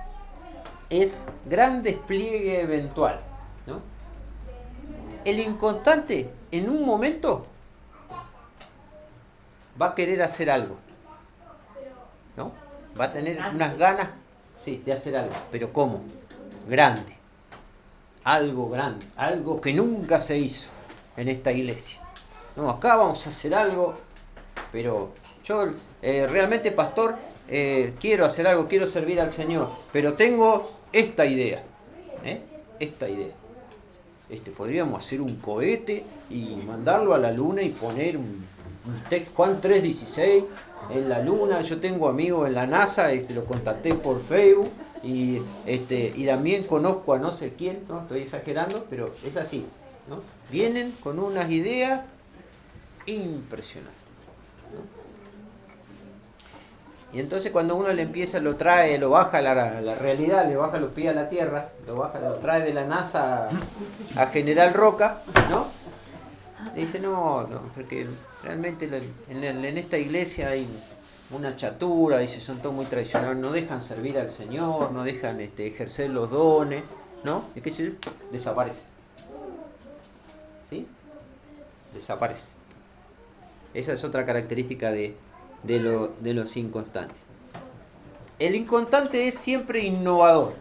es gran despliegue eventual, ¿no? El inconstante en un momento va a querer hacer algo, ¿no? Va a tener unas ganas, sí, de hacer algo, pero ¿cómo? Grande, algo que nunca se hizo en esta iglesia. No, acá vamos a hacer algo, pero yo realmente, pastor, quiero hacer algo, quiero servir al Señor, pero tengo esta idea, esta idea. Podríamos hacer un cohete y mandarlo a la luna y poner un Juan 3:16 en la luna. Yo tengo amigos en la NASA, lo contacté por Facebook y también conozco a no sé quién, ¿no? Estoy exagerando, pero es así, ¿no? Vienen con unas ideas impresionantes, ¿no? Y entonces cuando uno le empieza, lo trae, lo baja a la realidad, le baja los pies a la tierra, lo trae de la NASA a General Roca, ¿no? Le dice, no, porque realmente en esta iglesia hay una chatura, dice, son todos muy tradicionales, no dejan servir al Señor, no dejan ejercer los dones, ¿no? Y qué sé yo, desaparece. ¿Sí? Desaparece. Esa es otra característica de los inconstantes. El inconstante es siempre innovador,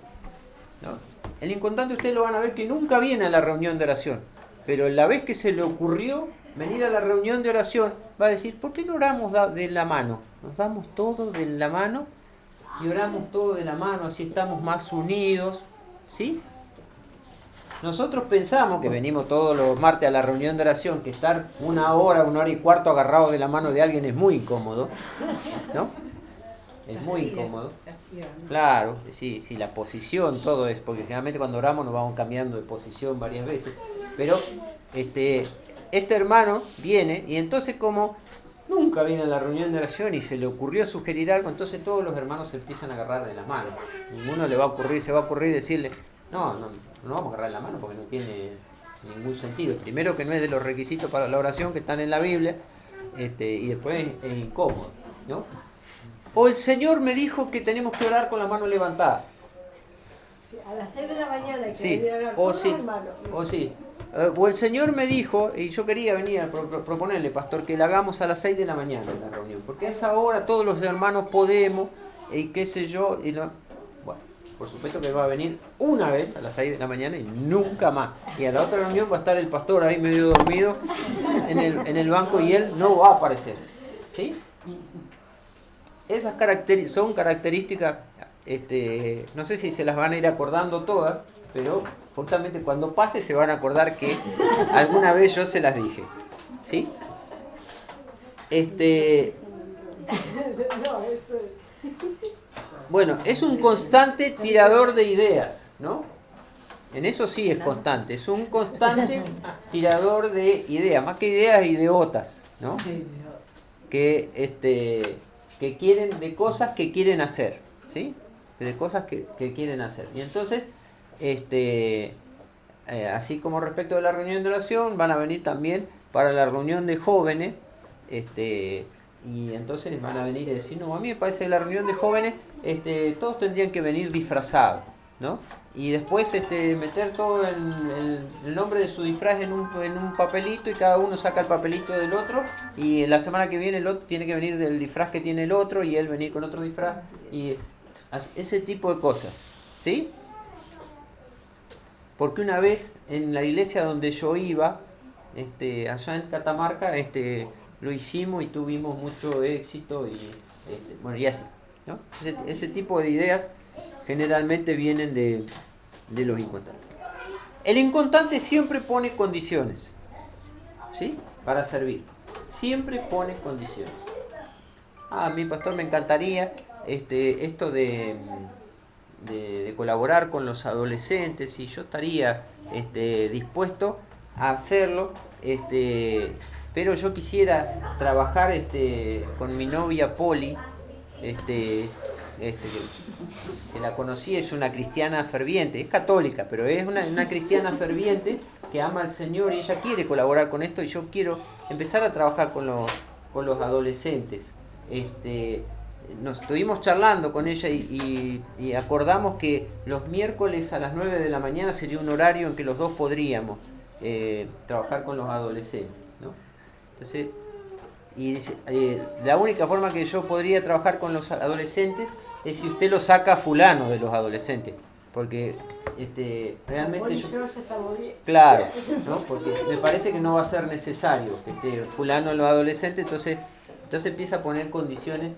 ¿no? El inconstante ustedes lo van a ver que nunca viene a la reunión de oración, pero la vez que se le ocurrió venir a la reunión de oración, va a decir, ¿por qué no oramos de la mano? Nos damos todo de la mano y oramos todo de la mano, así estamos más unidos, ¿sí? Nosotros pensamos que venimos todos los martes a la reunión de oración, que estar una hora y cuarto agarrado de la mano de alguien es muy incómodo, ¿no? Es muy incómodo. Claro, sí, la posición, todo es, porque generalmente cuando oramos nos vamos cambiando de posición varias veces, pero este hermano viene y entonces como nunca viene a la reunión de oración y se le ocurrió sugerir algo, entonces todos los hermanos se empiezan a agarrar de las manos. Ninguno se va a ocurrir decirle, no vamos a agarrar la mano porque no tiene ningún sentido. Primero que no es de los requisitos para la oración que están en la Biblia, y después es incómodo, ¿no? O el Señor me dijo que tenemos que orar con la mano levantada. A las 6 de la mañana hay que Sí, venir a orar o todos sí, los hermanos. o sí. O el Señor me dijo, y yo quería venir a proponerle, pastor, que la hagamos a las 6 de la mañana en la reunión, porque a esa hora todos los hermanos podemos, y qué sé yo, y no. Bueno, por supuesto que va a venir una vez a las 6 de la mañana y nunca más. Y a la otra reunión va a estar el pastor ahí medio dormido en el banco y él no va a aparecer. ¿Sí? Esas son características no sé si se las van a ir acordando todas, pero justamente cuando pase se van a acordar que alguna vez yo se las dije. ¿Sí? Bueno, es un constante tirador de ideas, ¿no? En eso sí es constante, es un constante tirador de ideas, más que ideas, idiotas, ¿no? Que quieren, de cosas que quieren hacer, ¿sí? De cosas que quieren hacer. Y entonces, así como respecto de la reunión de oración, van a venir también para la reunión de jóvenes, y entonces van a venir y decir, no, a mí me parece que la reunión de jóvenes, todos tendrían que venir disfrazados, ¿no? Y después meter todo el nombre de su disfraz en un papelito, y cada uno saca el papelito del otro, y la semana que viene el otro tiene que venir del disfraz que tiene el otro, y él venir con otro disfraz, y ese tipo de cosas, ¿sí? Porque una vez en la iglesia donde yo iba, allá en Catamarca, lo hicimos y tuvimos mucho éxito, y bueno, y así, ¿no? Ese tipo de ideas generalmente vienen de los inconstantes. El inconstante siempre pone condiciones, ¿sí? Para servir. Siempre pone condiciones. A mi pastor me encantaría esto de colaborar con los adolescentes, y yo estaría dispuesto a hacerlo, pero yo quisiera trabajar con mi novia Poli, que la conocí, es una cristiana ferviente, es católica, pero es una cristiana ferviente que ama al Señor, y ella quiere colaborar con esto, y yo quiero empezar a trabajar con los adolescentes. Nos estuvimos charlando con ella y acordamos que los miércoles a las 9 de la mañana sería un horario en que los dos podríamos trabajar con los adolescentes, ¿no? Entonces, la única forma que yo podría trabajar con los adolescentes es si usted lo saca a fulano de los adolescentes, porque realmente claro, ¿no? Porque me parece que no va a ser necesario que esté fulano en los adolescentes, entonces empieza a poner condiciones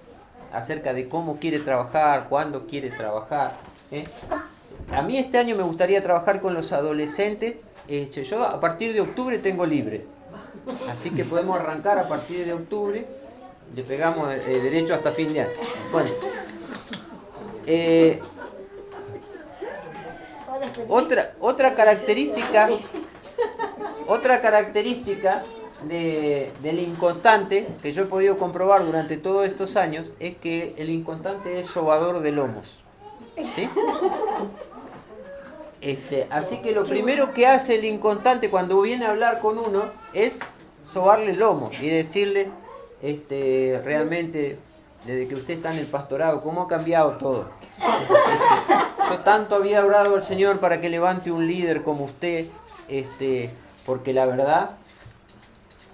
acerca de cómo quiere trabajar, cuándo quiere trabajar, ¿eh? A mí este año me gustaría trabajar con los adolescentes. Yo a partir de octubre tengo libre, así que podemos arrancar a partir de octubre, le pegamos derecho hasta fin de año. Bueno, otra característica del inconstante que yo he podido comprobar durante todos estos años es que el inconstante es sobador de lomos, ¿sí? Así que lo primero que hace el inconstante cuando viene a hablar con uno es sobarle el lomo y decirle, realmente, desde que usted está en el pastorado, cómo ha cambiado todo. Yo tanto había orado al Señor para que levante un líder como usted, porque la verdad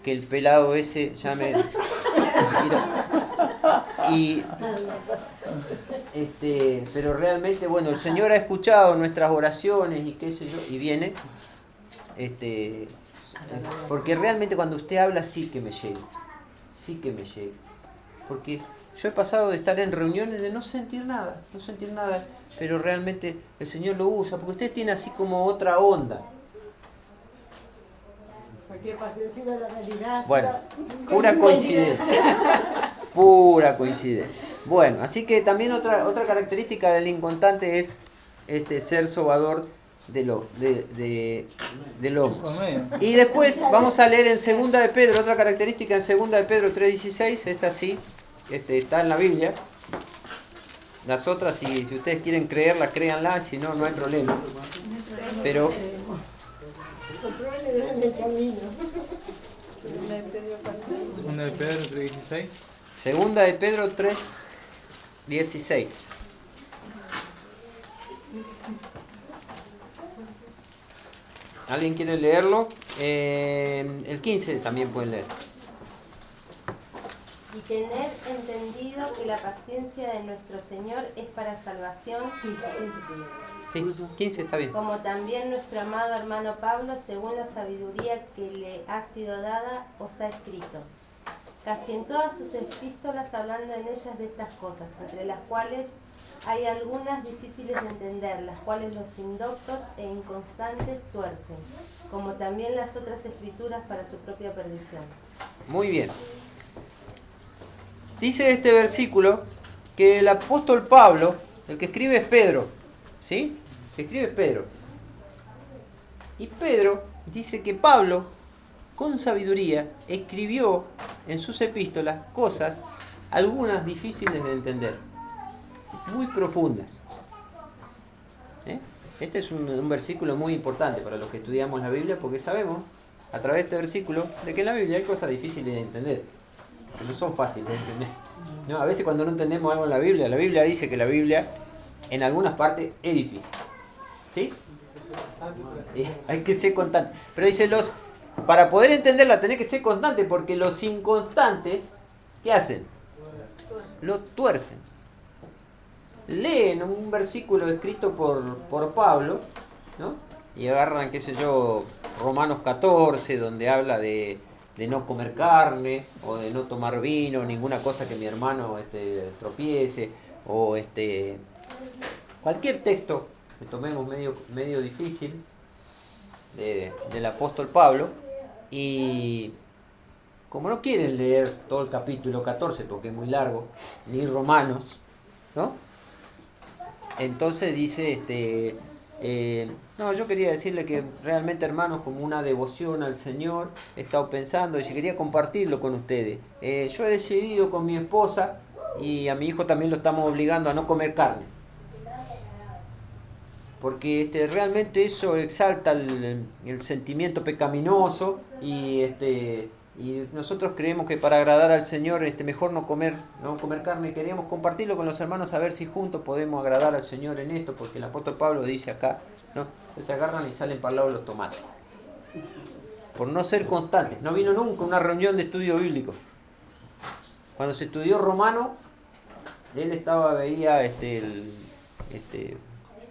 que el pelado ese ya me... pero realmente, bueno, el Señor ha escuchado nuestras oraciones y qué sé yo, y viene, porque realmente cuando usted habla sí que me llega, porque yo he pasado de estar en reuniones de no sentir nada, pero realmente el Señor lo usa, porque usted tiene así como otra onda. Bueno, pura coincidencia. Bueno, así que también otra característica del inconstante es ser sobador de lomos. Y después vamos a leer en 2 de Pedro, otra característica en 2 de Pedro 3:16, esta sí, está en la Biblia. Las otras, si ustedes quieren creerlas, créanlas, si no, no hay problema. Pero... Segunda de Pedro 3:16. Segunda de Pedro 3:16. ¿Alguien quiere leerlo? El 15 también pueden leer. Y tener entendido que la paciencia de nuestro Señor es para salvación. Sí, 15 está bien. Como también nuestro amado hermano Pablo, según la sabiduría que le ha sido dada, os ha escrito. Casi en todas sus epístolas, hablando en ellas de estas cosas, entre las cuales hay algunas difíciles de entender, las cuales los indoctos e inconstantes tuercen, como también las otras escrituras para su propia perdición. Muy bien. Dice este versículo que el apóstol Pablo, el que escribe es Pedro, ¿sí? El que escribe es Pedro. Y Pedro dice que Pablo, con sabiduría, escribió en sus epístolas cosas, algunas difíciles de entender, muy profundas. Este es un versículo muy importante para los que estudiamos la Biblia, porque sabemos, a través de este versículo, de que en la Biblia hay cosas difíciles de entender, que no son fáciles de entender. No, a veces cuando no entendemos algo en la Biblia dice que la Biblia en algunas partes es difícil. ¿Sí? Hay que ser constante. Pero dice, para poder entenderla tenés que ser constante, porque los inconstantes, ¿qué hacen? Lo tuercen. Leen un versículo escrito por Pablo, ¿no? Y agarran, qué sé yo, Romanos 14, donde habla de no comer carne, o de no tomar vino, ninguna cosa que mi hermano tropiece, o cualquier texto que tomemos medio difícil del apóstol Pablo, y como no quieren leer todo el capítulo 14 porque es muy largo, ni Romanos, ¿no? Entonces dice, no, yo quería decirle que realmente, hermanos, como una devoción al Señor, he estado pensando y quería compartirlo con ustedes. Yo he decidido con mi esposa, y a mi hijo también lo estamos obligando a no comer carne, porque realmente eso exalta el sentimiento pecaminoso, y nosotros creemos que para agradar al Señor mejor no comer carne. Queríamos compartirlo con los hermanos, a ver si juntos podemos agradar al Señor en esto, porque el apóstol Pablo dice acá, ¿no? Se agarran y salen para el lado de los tomates, por no ser constantes. No vino nunca a una reunión de estudio bíblico. Cuando se estudió Romano, él veía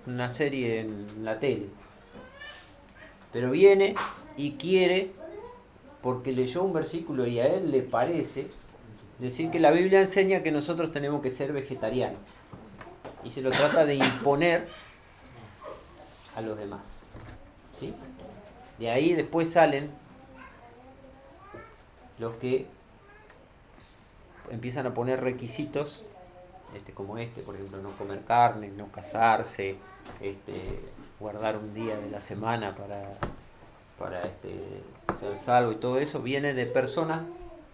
una serie en la tele, pero viene y quiere, porque leyó un versículo y a él le parece decir que la Biblia enseña que nosotros tenemos que ser vegetarianos, y se lo trata de imponer a los demás, ¿sí? De ahí después salen los que empiezan a poner requisitos, como por ejemplo, no comer carne, no casarse, guardar un día de la semana para ser salvo, y todo eso viene de personas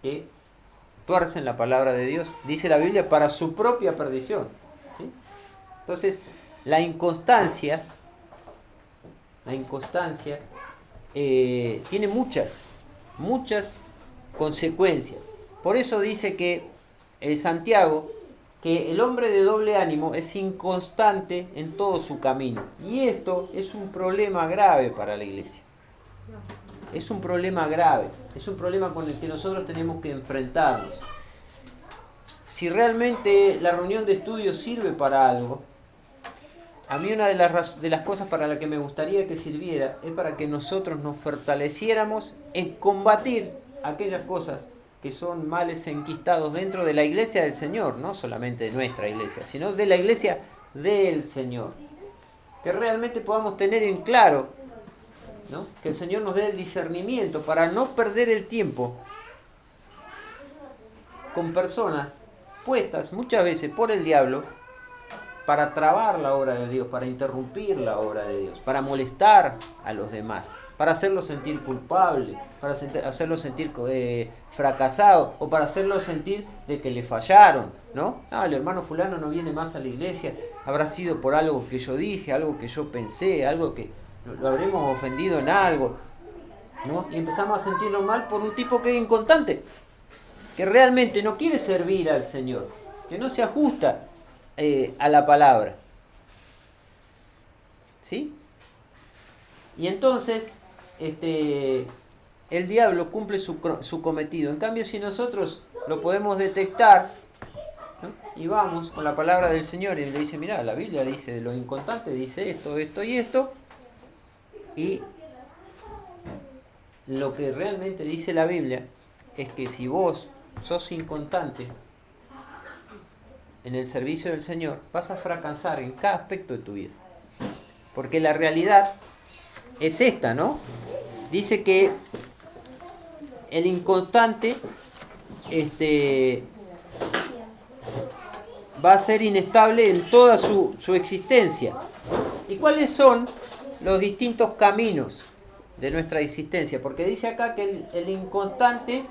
que tuercen la palabra de Dios, dice la Biblia, para su propia perdición, ¿sí? Entonces, la inconstancia tiene muchas consecuencias. Por eso dice que Santiago, que el hombre de doble ánimo es inconstante en todo su camino. Y esto es un problema grave para la iglesia. Es un problema grave. Es un problema con el que nosotros tenemos que enfrentarnos. Si realmente la reunión de estudio sirve para algo, a mí una de las cosas para la que me gustaría que sirviera es para que nosotros nos fortaleciéramos en combatir aquellas cosas que son males enquistados dentro de la iglesia del Señor, no solamente de nuestra iglesia, sino de la iglesia del Señor. Que realmente podamos tener en claro, ¿no? Que el Señor nos dé el discernimiento para no perder el tiempo con personas puestas muchas veces por el diablo para trabar la obra de Dios, para interrumpir la obra de Dios, para molestar a los demás, para hacerlos sentir culpables, para hacerlos sentir fracasados, o para hacerlos sentir de que le fallaron, ¿no? El hermano fulano no viene más a la iglesia, habrá sido por algo que yo dije, algo que yo pensé, algo que lo habremos ofendido en algo, ¿no? Y empezamos a sentirnos mal por un tipo que es inconstante, que realmente no quiere servir al Señor, que no se ajusta a la palabra, ¿sí? Y entonces el diablo cumple su cometido. En cambio, si nosotros lo podemos detectar, ¿no? Y vamos con la palabra del Señor y le dice, mirá, la Biblia dice de los inconstantes, dice esto, esto y esto, y lo que realmente dice la Biblia es que si vos sos inconstante, en el servicio del Señor, vas a fracasar en cada aspecto de tu vida. Porque la realidad es esta, ¿no? Dice que el inconstante va a ser inestable en toda su existencia. ¿Y cuáles son los distintos caminos de nuestra existencia? Porque dice acá que el inconstante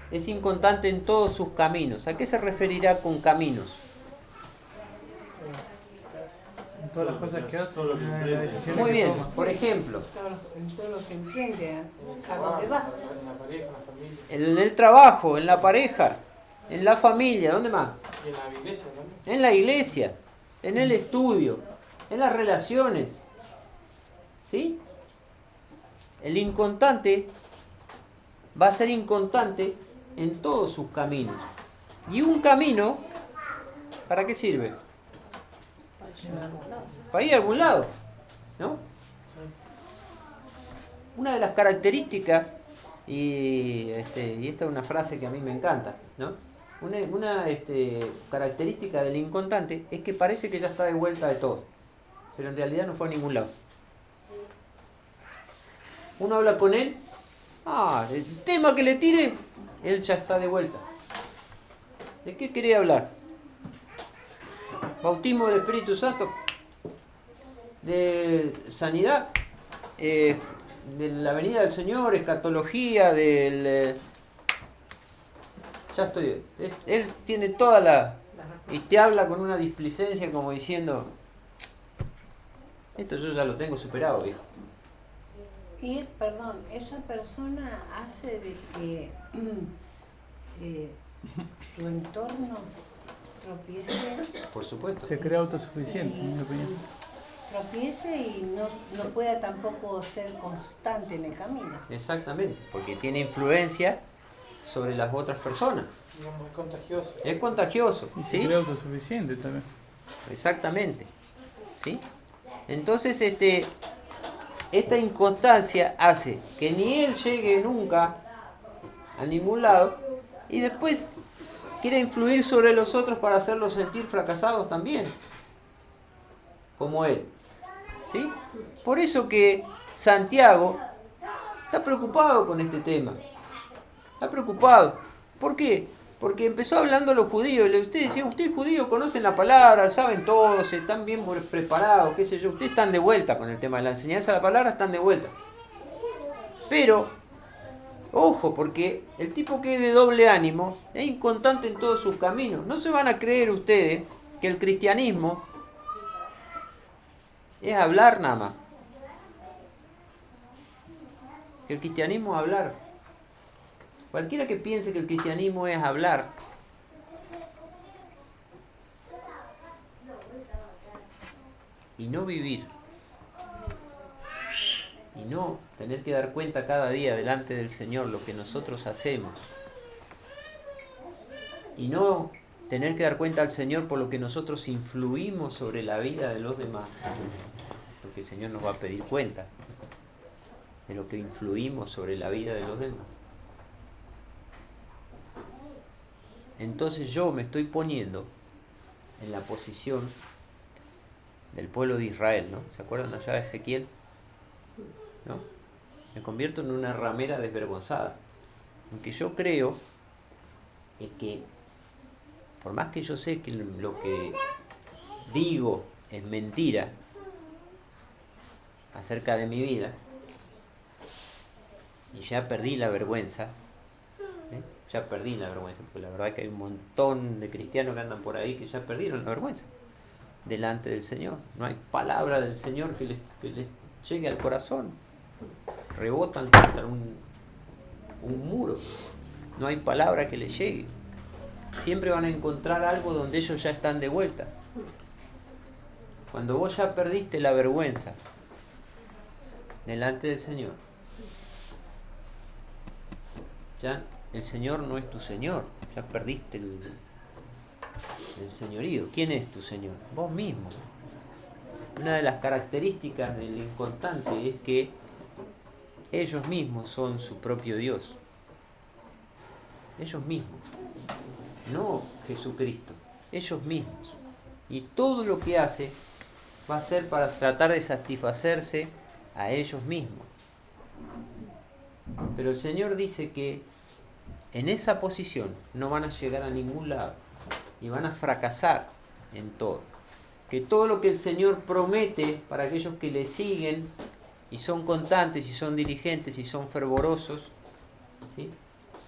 es inconstante en todos sus caminos. ¿A qué se referirá con caminos? En todas las cosas que hace, Muy bien, por ejemplo, En todo lo que emprende, a dónde va. en el trabajo, en la pareja, en la familia, ¿dónde más? Y en la iglesia también. En la iglesia, en el estudio, en las relaciones. ¿Sí? El inconstante va a ser inconstante en todos sus caminos. Y un camino, ¿para qué sirve? Para ir a algún lado, ¿no? Una de las características, y esta es una frase que a mí me encanta, ¿no? Una característica del inconstante es que parece que ya está de vuelta de todo, pero en realidad no fue a ningún lado. Uno habla con él, el tema que le tire, él ya está de vuelta. ¿De qué quería hablar? Bautismo del Espíritu Santo, de sanidad, de la venida del Señor, escatología, ya estoy. Él tiene toda la... Y te habla con una displicencia como diciendo, esto yo ya lo tengo superado, viejo. Y esa persona hace de que su entorno tropiece. Por supuesto. se crea autosuficiente, en mi opinión. Tropiece y no pueda tampoco ser constante en el camino. Exactamente, porque tiene influencia sobre las otras personas. Es contagioso. Es contagioso, Y se ¿sí? crea autosuficiente también. Exactamente, ¿sí? Entonces, esta inconstancia hace que ni él llegue nunca a ningún lado y después quiere influir sobre los otros para hacerlos sentir fracasados también, como él, ¿sí? Por eso que Santiago está preocupado con este tema. Está preocupado. ¿Por qué? Porque empezó hablando a los judíos. Ustedes decían, ustedes judíos conocen la palabra, saben todos, están bien preparados, qué sé yo. Ustedes están de vuelta con el tema de la enseñanza de la palabra, están de vuelta. Pero, ojo, porque el tipo que es de doble ánimo es inconstante en todos sus caminos. No se van a creer ustedes que el cristianismo es hablar nada más. Que el cristianismo es hablar. Cualquiera que piense que el cristianismo es hablar, y no vivir, y no tener que dar cuenta cada día delante del Señor lo que nosotros hacemos, y no tener que dar cuenta al Señor por lo que nosotros influimos sobre la vida de los demás, porque el Señor nos va a pedir cuenta de lo que influimos sobre la vida de los demás. Entonces yo me estoy poniendo en la posición del pueblo de Israel, ¿no? ¿Se acuerdan allá de Ezequiel? ¿No? Me convierto en una ramera desvergonzada. Aunque yo creo que, por más que yo sé que lo que digo es mentira acerca de mi vida, y ya perdí la vergüenza, ya perdí la vergüenza, porque la verdad que hay un montón de cristianos que andan por ahí que ya perdieron la vergüenza delante del Señor. No hay palabra del Señor que les llegue al corazón. Rebotan contra un muro. No hay palabra que les llegue. Siempre van a encontrar algo donde ellos ya están de vuelta. Cuando vos ya perdiste la vergüenza delante del Señor, ya el Señor no es tu Señor, ya perdiste el señorío. ¿Quién es tu Señor? Vos mismo. Una de las características del inconstante es que ellos mismos son su propio Dios. Ellos mismos. no Jesucristo, ellos mismos. Y todo lo que hace va a ser para tratar de satisfacerse a ellos mismos. Pero el Señor dice que en esa posición no van a llegar a ningún lado y van a fracasar en todo. Que todo lo que el Señor promete para aquellos que le siguen y son constantes y son diligentes y son fervorosos, ¿sí?,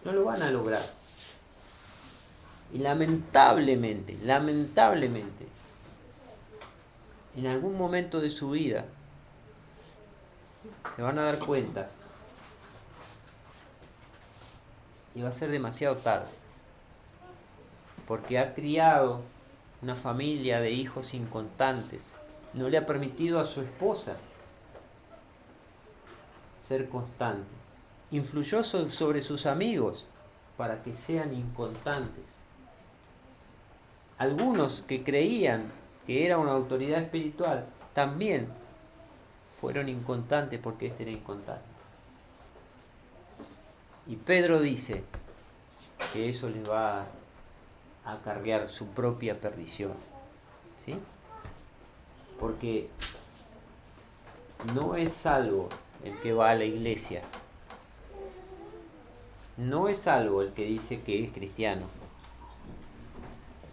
no lo van a lograr. Y lamentablemente, en algún momento de su vida se van a dar cuenta y va a ser demasiado tarde, porque ha criado una familia de hijos inconstantes, no le ha permitido a su esposa ser constante, influyó sobre sus amigos para que sean inconstantes. Algunos que creían que era una autoridad espiritual también fueron inconstantes porque éste era inconstante. Y Pedro dice que eso les va a acarrear su propia perdición, ¿sí? Porque no es salvo el que va a la iglesia, no es salvo el que dice que es cristiano,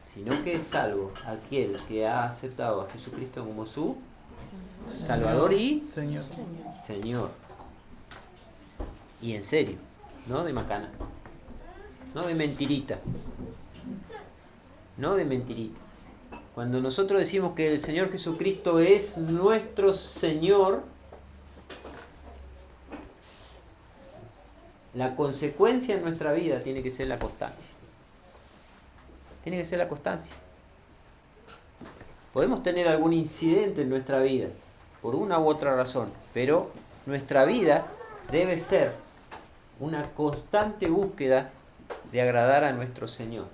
sino que es salvo aquel que ha aceptado a Jesucristo como su Salvador y Señor. Y en serio, no de macana, no de mentirita, no de mentirita. Cuando nosotros decimos que el Señor Jesucristo es nuestro Señor, la consecuencia en nuestra vida tiene que ser la constancia. Tiene que ser la constancia. Podemos tener algún incidente en nuestra vida, por una u otra razón, pero nuestra vida debe ser una constante búsqueda de agradar a nuestro Señor,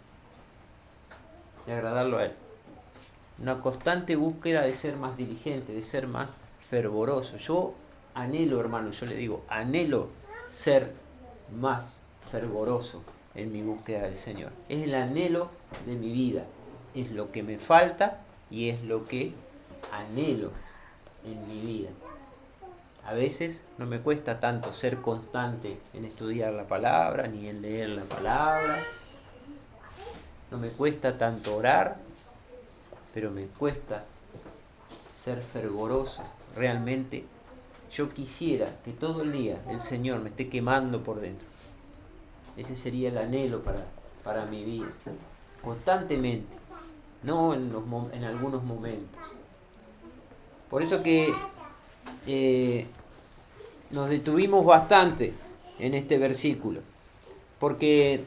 de agradarlo a Él. Una constante búsqueda de ser más diligente, de ser más fervoroso. Yo anhelo, hermano, yo le digo, anhelo ser más fervoroso en mi búsqueda del Señor. Es el anhelo de mi vida, es lo que me falta y es lo que anhelo en mi vida. A veces no me cuesta tanto ser constante en estudiar la palabra ni en leer la palabra, no me cuesta tanto orar, pero me cuesta ser fervoroso. Realmente yo quisiera que todo el día el Señor me esté quemando por dentro. Ese sería el anhelo para mi vida, constantemente, no en algunos momentos. Por eso que nos detuvimos bastante en este versículo, porque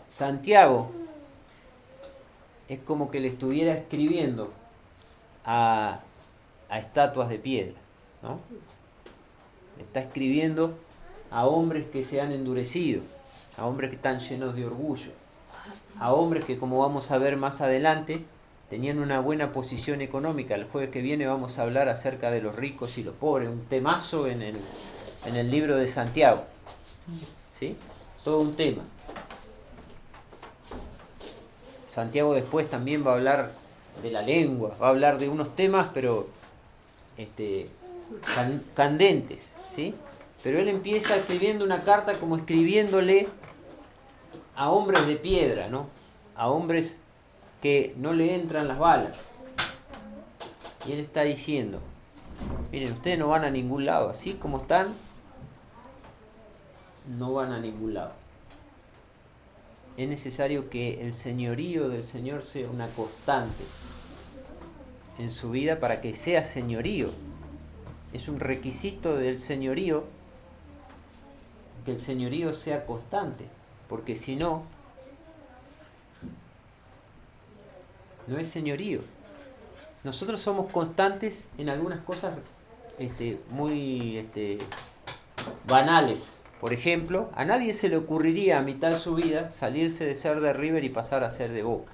Santiago es como que le estuviera escribiendo a estatuas de piedra, ¿no? Está escribiendo a hombres que se han endurecido, a hombres que están llenos de orgullo, a hombres que, como vamos a ver más adelante, tenían una buena posición económica. El jueves que viene vamos a hablar acerca de los ricos y los pobres, un temazo en el libro de Santiago, ¿sí? Todo un tema. Santiago después también va a hablar de la lengua, va a hablar de unos temas, pero candentes, ¿sí? Pero él empieza escribiendo una carta como escribiéndole a hombres de piedra, ¿no? A hombres que no le entran las balas. Y él está diciendo, miren, ustedes no van a ningún lado, así como están, no van a ningún lado. Es necesario que el señorío del Señor sea una constante en su vida para que sea señorío. Es un requisito del señorío que el señorío sea constante, porque si no, no es señorío. Nosotros somos constantes en algunas cosas muy banales. Por ejemplo, a nadie se le ocurriría a mitad de su vida salirse de ser de River y pasar a ser de Boca.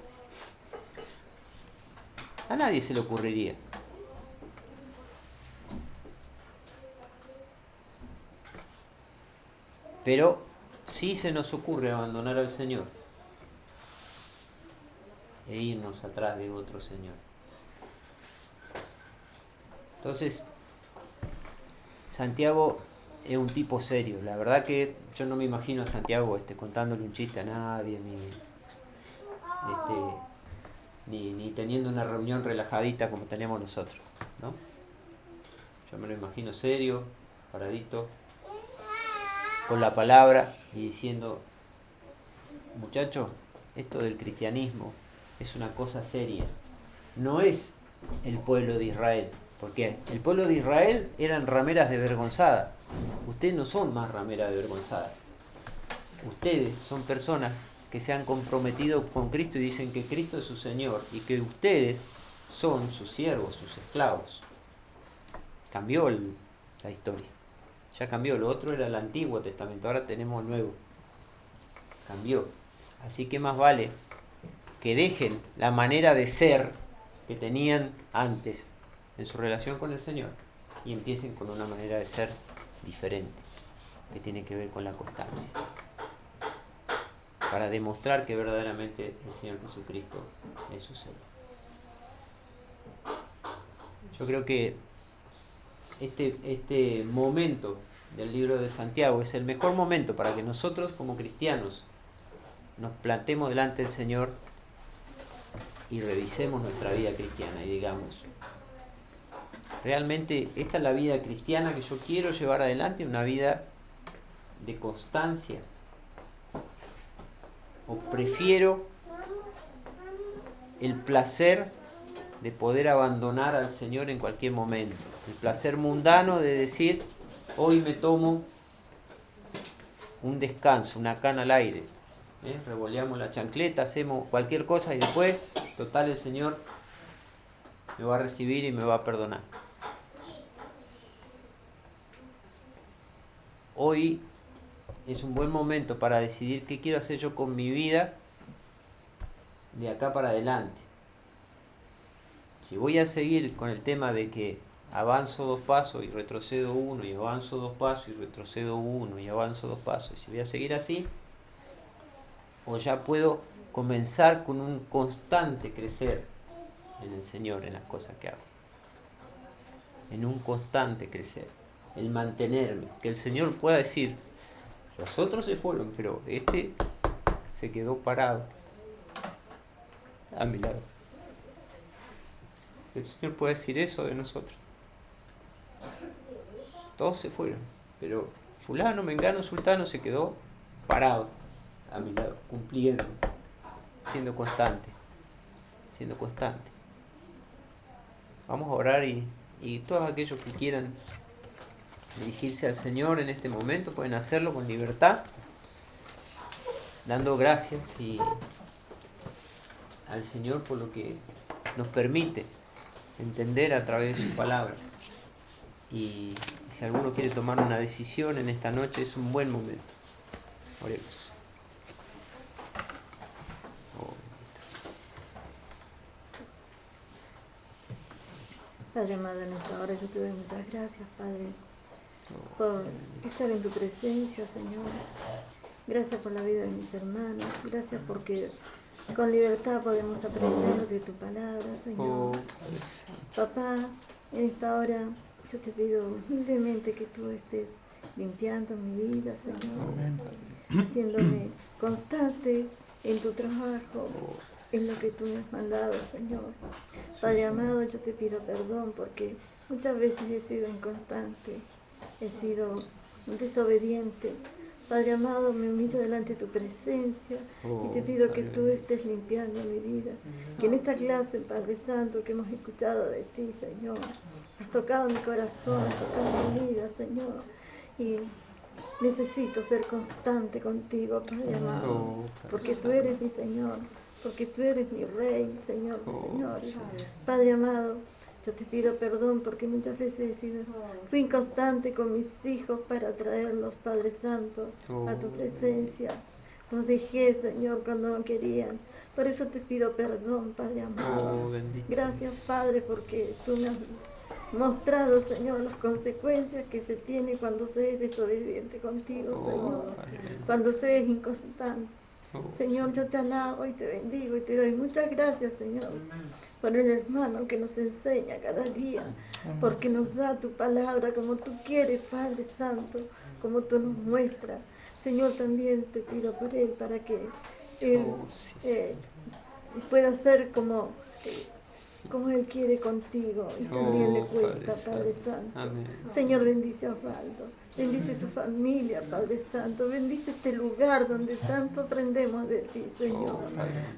A nadie se le ocurriría. Pero sí se nos ocurre abandonar al Señor e irnos atrás de otro Señor. Entonces, Santiago es un tipo serio. La verdad que yo no me imagino a Santiago contándole un chiste a nadie, ni teniendo una reunión relajadita como tenemos nosotros, ¿no? Yo me lo imagino serio, paradito, con la palabra y diciendo: muchachos, esto del cristianismo es una cosa seria. No es el pueblo de Israel, porque el pueblo de Israel eran rameras desvergonzadas. Ustedes no son más rameras desvergonzadas. Ustedes son personas que se han comprometido con Cristo y dicen que Cristo es su Señor y que ustedes son sus siervos, sus esclavos. Cambió la historia. Ya cambió. Lo otro era el Antiguo Testamento, ahora tenemos el Nuevo. Cambió. Así que más vale que dejen la manera de ser que tenían antes en su relación con el Señor y empiecen con una manera de ser diferente, que tiene que ver con la constancia, para demostrar que verdaderamente el Señor Jesucristo es su Señor. Yo creo que este momento del libro de Santiago es el mejor momento para que nosotros como cristianos nos plantemos delante del Señor y revisemos nuestra vida cristiana y digamos: realmente esta es la vida cristiana que yo quiero llevar adelante, una vida de constancia, o prefiero el placer de poder abandonar al Señor en cualquier momento, el placer mundano de decir: hoy me tomo un descanso, una cana al aire, revoleamos la chancleta, hacemos cualquier cosa y después, total, el Señor me va a recibir y me va a perdonar. Hoy es un buen momento para decidir qué quiero hacer yo con mi vida de acá para adelante. Si voy a seguir con el tema de que avanzo 2 pasos y retrocedo 1, y avanzo 2 pasos y retrocedo 1, y avanzo 2 pasos, y si voy a seguir así, o ya puedo comenzar con un constante crecer en el Señor, en las cosas que hago, en un constante crecer, el mantenerme, que el Señor pueda decir: los otros se fueron, pero este se quedó parado a mi lado. El Señor puede decir eso de nosotros. Todos se fueron, pero fulano, mengano, sultano se quedó parado a mi lado, cumpliendo, siendo constante, siendo constante. Vamos a orar y todos aquellos que quieran dirigirse al Señor en este momento pueden hacerlo con libertad, dando gracias al Señor por lo que nos permite entender a través de su palabra. Y si alguno quiere tomar una decisión en esta noche, es un buen momento. Oremos. Padre amado, en esta hora yo te doy muchas gracias, Padre, por estar en tu presencia, Señor. Gracias por la vida de mis hermanos. Gracias porque con libertad podemos aprender de tu palabra, Señor. Papá, en esta hora yo te pido humildemente que tú estés limpiando mi vida, Señor, haciéndome constante en tu trabajo, en lo que tú me has mandado, Señor. Padre amado, yo te pido perdón porque muchas veces he sido inconstante, he sido desobediente. Padre amado, me humillo delante de tu presencia y te pido que tú estés limpiando mi vida. Que en esta clase, Padre Santo, que hemos escuchado de ti, Señor, has tocado mi corazón, has tocado mi vida, Señor. Y necesito ser constante contigo, Padre amado, porque tú eres mi Señor, porque tú eres mi Rey, Señor, mi Señor. Padre amado, yo te pido perdón porque muchas veces fui inconstante con mis hijos para traerlos, Padre Santo, a tu presencia. Los dejé, Señor, cuando no querían. Por eso te pido perdón, Padre amado. Gracias, Padre, porque tú me has mostrado, Señor, las consecuencias que se tiene cuando se es desobediente contigo, Señor, cuando se es inconstante. Señor, yo te alabo y te bendigo y te doy muchas gracias, Señor, por el hermano que nos enseña cada día, porque nos da tu palabra como tú quieres, Padre Santo, como tú nos muestras. Señor, también te pido por él para que él pueda ser como Él quiere contigo y también le cuesta, Padre Santo. Señor, bendice a Osvaldo, bendice su familia, Padre Santo, bendice este lugar donde tanto aprendemos de ti, Señor.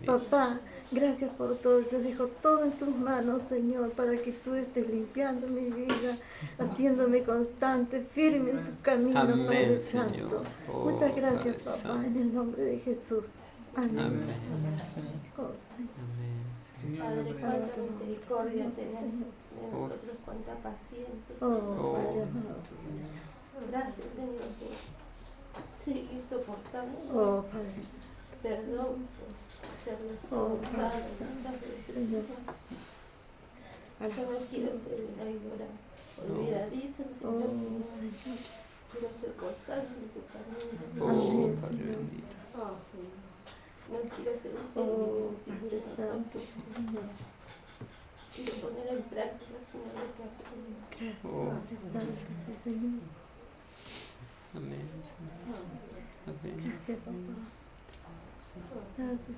Papá, gracias por todo, yo dejo todo en tus manos, Señor, para que tú estés limpiando mi vida, haciéndome constante, firme en tu camino, Padre Santo. Muchas gracias, papá, en el nombre de Jesús. Amén. Oh, Señor. Padre, cuánta misericordia tenés de nosotros, cuánta paciencia, Señor. Padre amado. Gracias, Señor, por seguir soportando. Padre. Perdón por sernos forzados. Gracias, Señor. Yo no quiero ser una víbora olvidadiza, Señor. Quiero ser constante en tu camino. Padre bendito. Señor. No quiero ser un ser Santo, Señor. Quiero poner en práctica, Señor, lo que aprendí. Gracias, Padre Santo, sí, Señor. Amén, Señor. Amén. Gracias, papá. Gracias.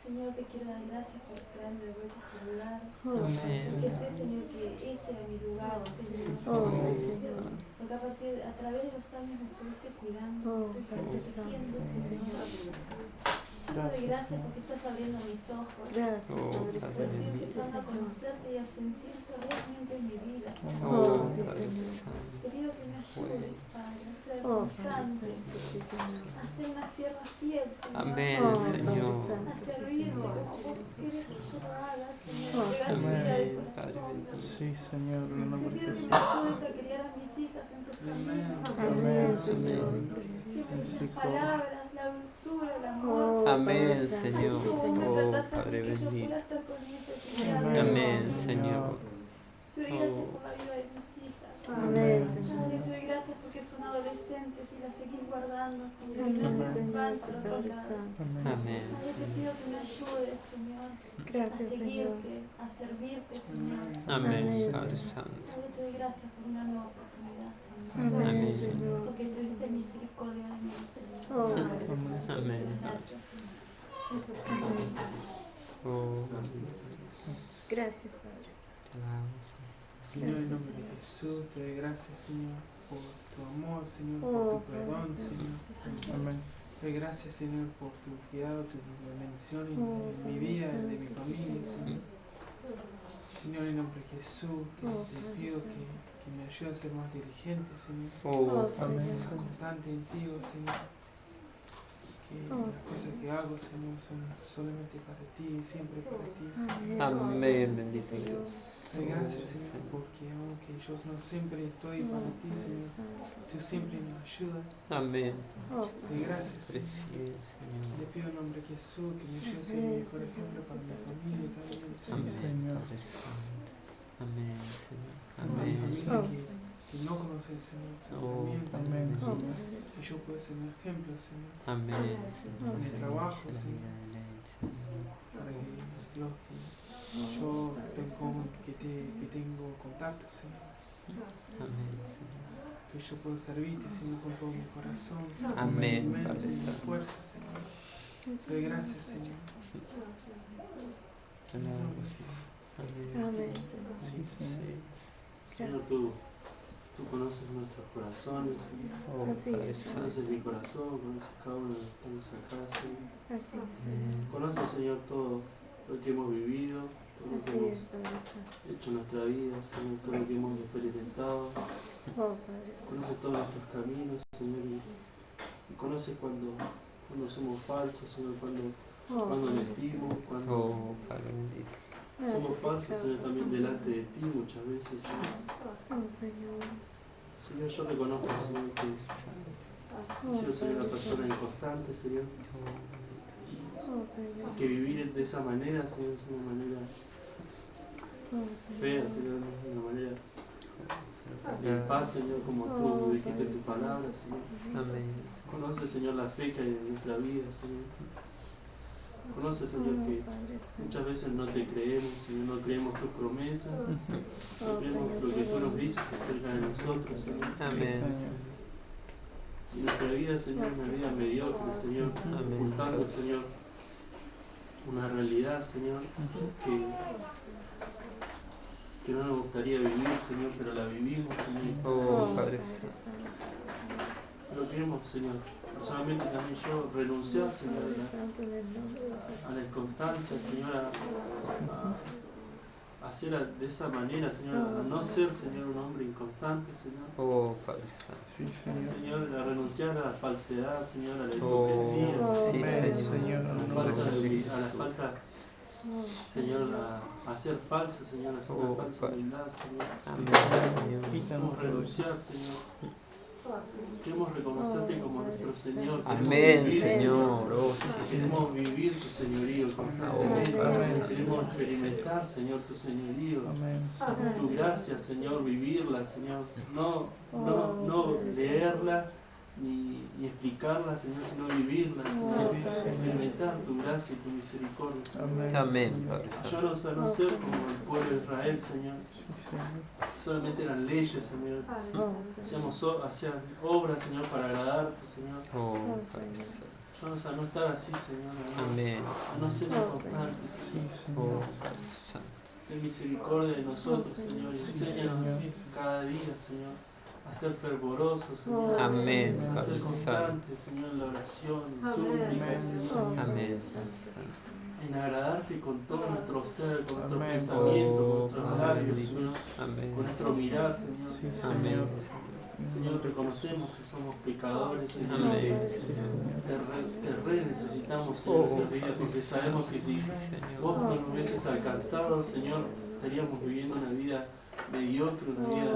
Señor, te quiero dar gracias por traerme de vuelta a este lugar. Amén. Porque sé, Señor, que este era mi lugar, Señor. Señor. Porque a través de los años me estuviste cuidando, me estuviste protegiendo, Señor. Yo te doy gracias porque estás abriendo mis ojos. Gracias, Padre Santo. Estoy empezando a conocerte y a sentirte realmente en mi vida, Señor. Te pido que me ayudes, Padre, a ser constante, a ser una sierva fiel, Señor. Amén, Señor. A servirte como vos quieres que yo lo haga, Señor. Amén, Padre bendito. Sí, Señor, en el nombre de Te pido Jesús. que me ayudes a criar a mis hijas en tus caminos. Amén, Señor. Que tus palabras, la dulzura, el amor. Amén, Señor. Padre Que yo bendito. pueda estar con ellas y guiarlas. Amén, Señor. Te doy gracias por la vida de mis hijas. Amén, Padre, Señor. te doy gracias porque son adolescentes y las seguís guardando, Señor. Amén, Gracias, Señor, Padre, Padre Santo. Amén, Padre, te pido que me ayudes, Señor, Gracias, a seguirte, a servirte, Señor. Amén, Padre Santo. Padre, te doy gracias por una nueva oportunidad, Señor. Amén, Señor. Porque tuviste misericordia de mí, Señor. Padre Santo. Amén. Gracias, Señor. Gracias, Padre. Señor, en nombre de Jesús, te doy gracias, Señor, por tu amor, Señor, por tu perdón, Señor. Amén. Te doy gracias, Señor, por tu cuidado, tu bendición en mi vida, en de mi familia, Señor. Señor, en nombre de Jesús, te pido que me ayudes a ser más diligente, Señor. Amén. Constante en ti, Señor. Que las cosas que hago, Señor, son solamente para ti, siempre para ti, Señor. Amén, bendito Dios. Te doy gracias, Señor, porque aunque yo no siempre estoy para ti, Señor, tú siempre me ayudas. Amén. Te doy gracias, Prefiero, Señor. Le pido en nombre de Jesús que me ayude a ser el mejor ejemplo para mi familia también, Amén, Señor. Padre Santo. Amén, Señor. Para mi Amén. familia que no conoce al Señor, Señor, también, Señor. Que yo pueda ser un ejemplo, Señor. Amén, Señor. En mi trabajo, La Señor. vida de ley, Señor. Para que los que yo tengo contacto, Señor. Amén, Señor. Que yo pueda servirte, Señor, con todo mi corazón, Señor, Amén, con mi mente, Padre con mi Santo. fuerza, Señor. Te doy gracias, Señor. Amén, Señor. Señor, tú conoces nuestros corazones, Señor. Así es. Conoces mi corazón, conoces cada uno de los que estamos acá, Señor. Así es. Conoces, Señor, todo lo que hemos vivido, todo lo que Así es, hemos Padre Santo. hecho en nuestra vida, Señor, todo lo que hemos experimentado. Padre Santo. Conoces todos nuestros caminos, Señor, y conoces cuando somos falsos, Señor, cuando mentimos, cuando Padre bendito. somos falsos, Señor, también delante de ti muchas veces, Señor. Señor. Señor, yo reconozco, Señor, que yo soy una persona inconstante, Señor. Oh, Señor. Que vivir de esa manera, Señor, es una manera fea, Señor, es una manera en paz, Señor, como tú dijiste en tu palabra, Señor. Amén. Conoce, Señor, la fe que hay en nuestra vida, Señor. Conoce, Señor, que muchas veces no te creemos, Señor, no creemos tus promesas, no creemos lo que tú nos dices acerca de nosotros, Señor. Amén. Y nuestra vida, Señor, es una vida mediocre, Señor, ocultando, Señor, una realidad, Señor, que no nos gustaría vivir, Señor, pero la vivimos, Señor. Oh, Padre Santo. Pero queremos, Señor, solamente también yo renunciar, Señor, a la inconstancia, Señor, a hacer de esa manera, Señor, a no ser, Señor, un hombre inconstante, Señor. Oh, Padre Santo. Sí, Señor, a renunciar a la falsedad, Señor, a la Oh, hipocresía, sí, Señor. a la falta, Señor, a ser falso, Señor, a ser una falsa humildad, Señor. Amén, Señor. Queremos renunciar, Señor. Queremos reconocerte como nuestro Señor. Amén, Señor. Oh, queremos vivir tu señorío constantemente. Amén. Queremos experimentar, Señor, tu señorío. Tu gracia, Señor, vivirla, Señor. No leerla ni explicarla, Señor, sino vivirla, Señor. Experimentar tu gracia y tu misericordia, Señor. Amén, Padre Santo. Ayúdanos a no ser como el pueblo de Israel, Señor. Solamente eran leyes, Señor. Hacían obras, Señor, para agradarte, Señor. Oh, Padre Santo. Ayúdanos a no estar así, Señor. Amén. A no ser inconstantes, Señor. Oh, Padre Santo. Ten misericordia de nosotros, Señor. Y enséñanos cada día, Señor, a ser fervorosos, Señor. Amén, A Padre ser Santo. constantes, Señor, en la oración, en súplica, Señor. Amén, Padre Santo. En agradarte con todo nuestro ser, con nuestro Amén. pensamiento, con Oh, nuestros Padre labios, bendito. Señor. Amén. Con nuestro mirar, Señor. Amén. Señor, reconocemos que somos pecadores, Señor. Amén, Que Señor. te necesitamos, Señor, en nuestra vida, porque sabemos que si Sí, Señor. vos no nos hubieses alcanzado, Señor, estaríamos viviendo una vida mediocre, una vida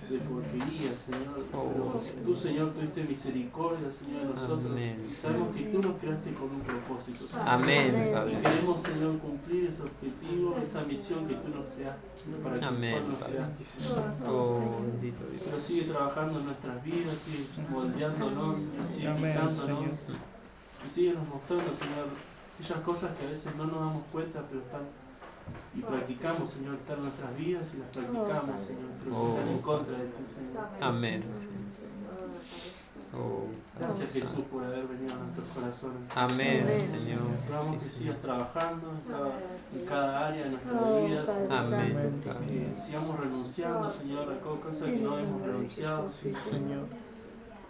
de porquería, Señor. Pero tú, Señor, tuviste misericordia, Señor, de nosotros. Amén. Y sabemos que tú nos creaste con un propósito, Señor. Amén, Y Padre. queremos, Señor, cumplir ese objetivo, esa misión que tú nos creaste, Señor, para que Amén, nos Padre. creaste, Señor. Oh, bendito Pero Dios. sigue trabajando en nuestras vidas, sigue moldeándonos, Señor, sigue Amén, quitándonos. Y sigue nos mostrando, Señor, aquellas cosas que a veces no nos damos cuenta, pero están y practicamos, Señor, están en nuestras vidas y las practicamos, Señor, pero que están en contra de ti, Señor. Amén, Señor. Oh, Gracias, Jesús, por haber venido a nuestros corazones. Amén, Señor. Rogamos que Sí, sigas Señor. trabajando en cada área de nuestras vidas. Amén, Que sigamos renunciando, Señor, a cosas que no hemos renunciado, Señor.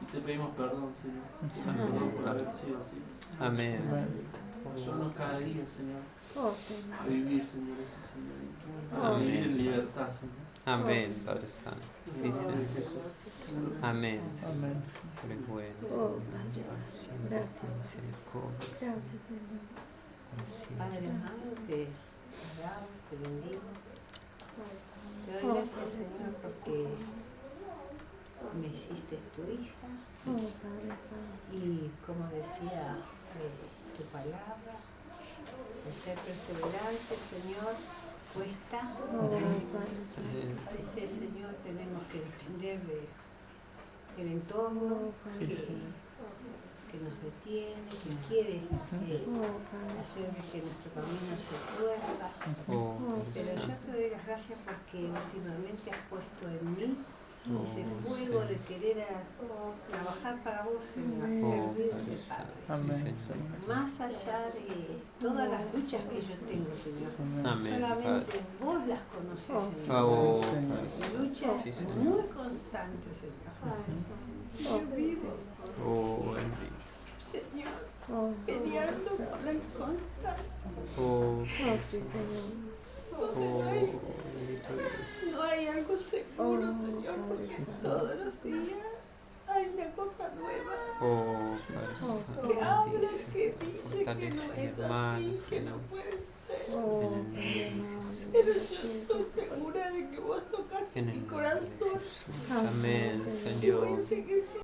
Y te pedimos perdón, Señor. Perdón por haber sido así. Amén. Ayúdanos cada día, Señor, Oh, Señor. a vivir, Señor, ese Señor. A vivir en libertad, Señor. Amén, Padre Santo. Sí, En el nombre Señor. de Jesús. Amén, Señor. Amén. Tú eres bueno, Oh, Señor. Padre Santo. Siempre Gracias. con misericordia, Señor. Gracias, Señor. Así. Padre amado, te alabo, te bendigo. Te doy Oh, gracias, Señor, porque me hiciste tu hija. Oh, Padre Santo. Y como decía tu palabra, el ser perseverante, Señor, cuesta. Oh, Padre Santo. A veces, Señor, tenemos que depender del entorno que nos detiene, que quiere hacer que nuestro camino se tuerza. Oh, Pero yo te doy las gracias porque últimamente has puesto en mí ese fuego de querer trabajar para vos, Señor, servirte, Padre. Sí, Señor. Más allá de todas las luchas que yo tengo, Señor. Amén, Solamente Padre. vos las conocés, Señor. Oh, Y luchas sí, Señor. muy constantes, Señor. Yo vivo, Oh, bendito. Señor, peleando por la constancia. Oh, Oh, sí, Señor. oh, bendito Dios. No hay algo seguro, Oh, Señor, porque Padre Santo. todos los días hay una cosa nueva Oh, Padre Santo, que habla, bendice. que dice que Fortalece no mi es hermana, así, que no Señor. puede ser. Oh, En el nombre de Padre Jesús. Pero yo estoy segura de que vos tocaste En mi el nombre de corazón. Jesús. Amén, Y Señor. voy a seguir